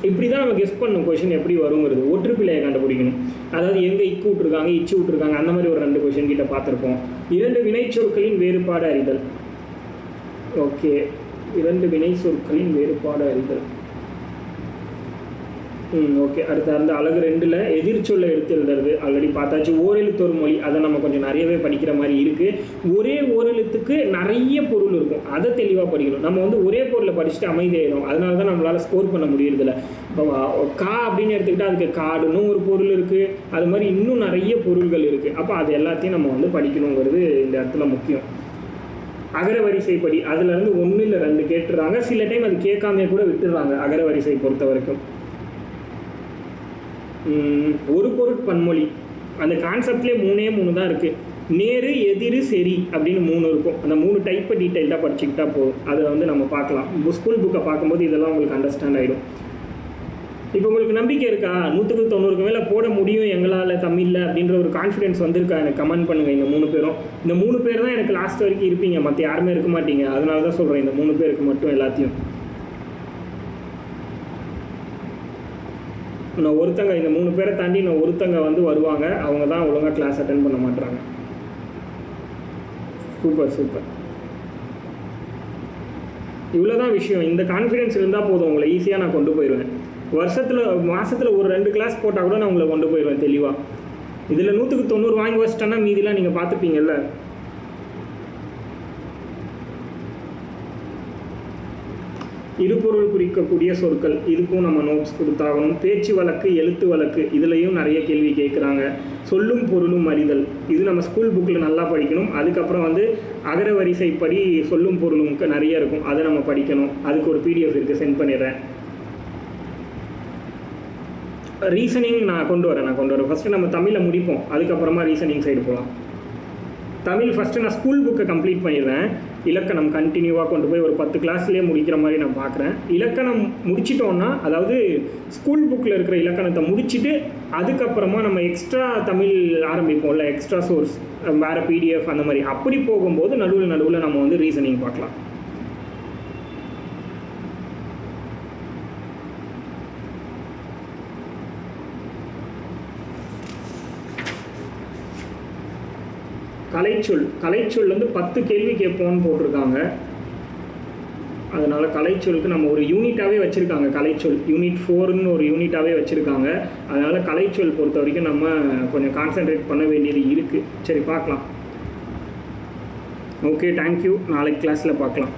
இப்படி தான் நம்ம கெஸ் பண்ணணும் கொஷின் எப்படி வருங்கிறது. ஒற்றுப்பிழையை கண்டுபிடிக்கணும், அதாவது எங்கே இக்கு விட்டுருக்காங்க, இச்சு விட்டுருக்காங்க, அந்த மாதிரி ஒரு 2 கொஷின் கிட்ட பார்த்துருப்போம். 2 வினை சொற்களின் வேறுபாடு அறிதல். ஓகே, 2 வினை சொற்களின் வேறுபாடு அறிதல். ஓகே. அடுத்து அந்த அழகு 2ல் எதிர்ச்சொல்லை எடுத்து எழுதுறது ஆல்ரெடி பார்த்தாச்சு. ஓரெழுத்தொரு மொழி அதை நம்ம கொஞ்சம் நிறையவே படிக்கிற மாதிரி இருக்குது. ஒரே ஓரெழுத்துக்கு நிறைய பொருள் இருக்கும், அதை தெளிவாக படிக்கணும். நம்ம வந்து ஒரே பொருளை படிச்சுட்டு அமைதியாயிடும். அதனால தான் நம்மளால் ஸ்கோர் பண்ண முடியறதில்ல. இப்போ கா அப்படின்னு எடுத்துக்கிட்டால் அதுக்கு காடுன்னு ஒரு பொருள் இருக்குது, அது மாதிரி இன்னும் நிறைய பொருள்கள் இருக்குது. அப்போ அது எல்லாத்தையும் நம்ம வந்து படிக்கணுங்கிறது இந்த இடத்துல முக்கியம். அகர வரிசைப்படி அதுலேருந்து 1 இல்லை 2 கேட்டுடுறாங்க. சில டைம் அது கேட்காமே கூட விட்டுடுறாங்க அகர வரிசை பொறுத்த வரைக்கும். ஒரு பொருட்பன்மொழி அந்த கான்செப்ட்லேயே 3 தான் இருக்குது. நேரு, எதிர், சரி அப்படின்னு 3 இருக்கும். அந்த 3 டைப்பை டீட்டெயில்டாக படிச்சுக்கிட்டா போதும். அதை வந்து நம்ம பார்க்கலாம். ஸ்கூல் புக்கை பார்க்கும்போது இதெல்லாம் உங்களுக்கு அண்டர்ஸ்டாண்ட் ஆகிடும். இப்போ உங்களுக்கு நம்பிக்கை இருக்கா 100க்கு 90க்கு மேலே போட முடியும் எங்களால் தமிழில் அப்படின்ற ஒரு கான்ஃபிடென்ஸ் வந்திருக்கா? எனக்கு கமெண்ட் பண்ணுங்கள். இந்த 3 பேரும், இந்த 3 பேர் தான் எனக்கு லாஸ்ட் வரைக்கும் இருப்பீங்க, மற்ற யாருமே இருக்க மாட்டீங்க. அதனால தான் சொல்கிறேன், இந்த 3 பேருக்கு மட்டும் எல்லாத்தையும். நான் ஒருத்தங்க, இந்த 3 பேரை தாண்டி நான் ஒருத்தங்க வந்து வருவாங்க, அவங்க தான் ஒழுங்காக கிளாஸ் அட்டென்ட் பண்ண மாட்டாங்க. Super super. இவ்வளோதான் விஷயம். இந்த கான்ஃபிடென்ஸ் இருந்தால் போதும், உங்களை ஈஸியாக நான் கொண்டு போயிடுவேன். மாதத்தில் ஒரு 2 கிளாஸ் போட்டால் கூட நான் உங்களை கொண்டு போயிடுவேன் தெளிவாக. இதில் 100க்கு 90 வாங்கி வச்சிட்டேன்னா மீதிலாம் நீங்கள் பார்த்துப்பீங்கல்ல. இருபொருள் குறிக்கக்கூடிய சொற்கள், இதுக்கும் நம்ம நோட்ஸ் கொடுத்தாகணும். பேச்சு வழக்கு, எழுத்து வழக்கு, இதுலேயும் நிறைய கேள்வி கேட்குறாங்க. சொல்லும் பொருளும் அறிதல், இது நம்ம ஸ்கூல் புக்கில் நல்லா படிக்கணும். அதுக்கப்புறம் வந்து அகர வரிசைப்படி சொல்லும் பொருளும் நிறைய இருக்கும், அதை நம்ம படிக்கணும். அதுக்கு ஒரு பிடிஎஃப் இருக்குது, சென்ட் பண்ணிடுறேன். ரீசனிங் நான் கொண்டு வரேன். ஃபஸ்ட்டு நம்ம தமிழை முடிப்போம், அதுக்கப்புறமா ரீசனிங் சைடு போகலாம். தமிழ் ஃபஸ்ட்டு நான் ஸ்கூல் புக்கை கம்ப்ளீட் பண்ணிடுறேன். இலக்கணம் கண்டினியூவாக கொண்டு போய் ஒரு 10 கிளாஸ்லேயே முடிக்கிற மாதிரி நான் பார்க்குறேன். இலக்கணம் முடிச்சிட்டோன்னா, அதாவது ஸ்கூல் புக்கில் இருக்கிற இலக்கணத்தை முடிச்சுட்டு அதுக்கப்புறமா நம்ம எக்ஸ்ட்ரா தமிழ் ஆரம்பிப்போம்ல, எக்ஸ்ட்ரா சோர்ஸ் வேறு பிடிஎஃப் அந்த மாதிரி, அப்படி போகும்போது நடுவில் நம்ம வந்து ரீசனிங் பார்க்கலாம். கலைச்சொல் வந்து 10 கேள்வி கேட்போம்னு போட்டிருக்காங்க. அதனால் கலைச்சொலுக்கு நம்ம ஒரு யூனிட்டாகவே வச்சுருக்காங்க. கலைச்சொல் யூனிட் 4ன்னு ஒரு யூனிட்டாகவே வச்சுருக்காங்க. அதனால் கலைச்சொல் பொறுத்த வரைக்கும் நம்ம கொஞ்சம் கான்சென்ட்ரேட் பண்ண வேண்டியது இருக்குது. சரி, பார்க்கலாம். Okay, thank you. நாளைக்கு கிளாஸில் பார்க்கலாம்.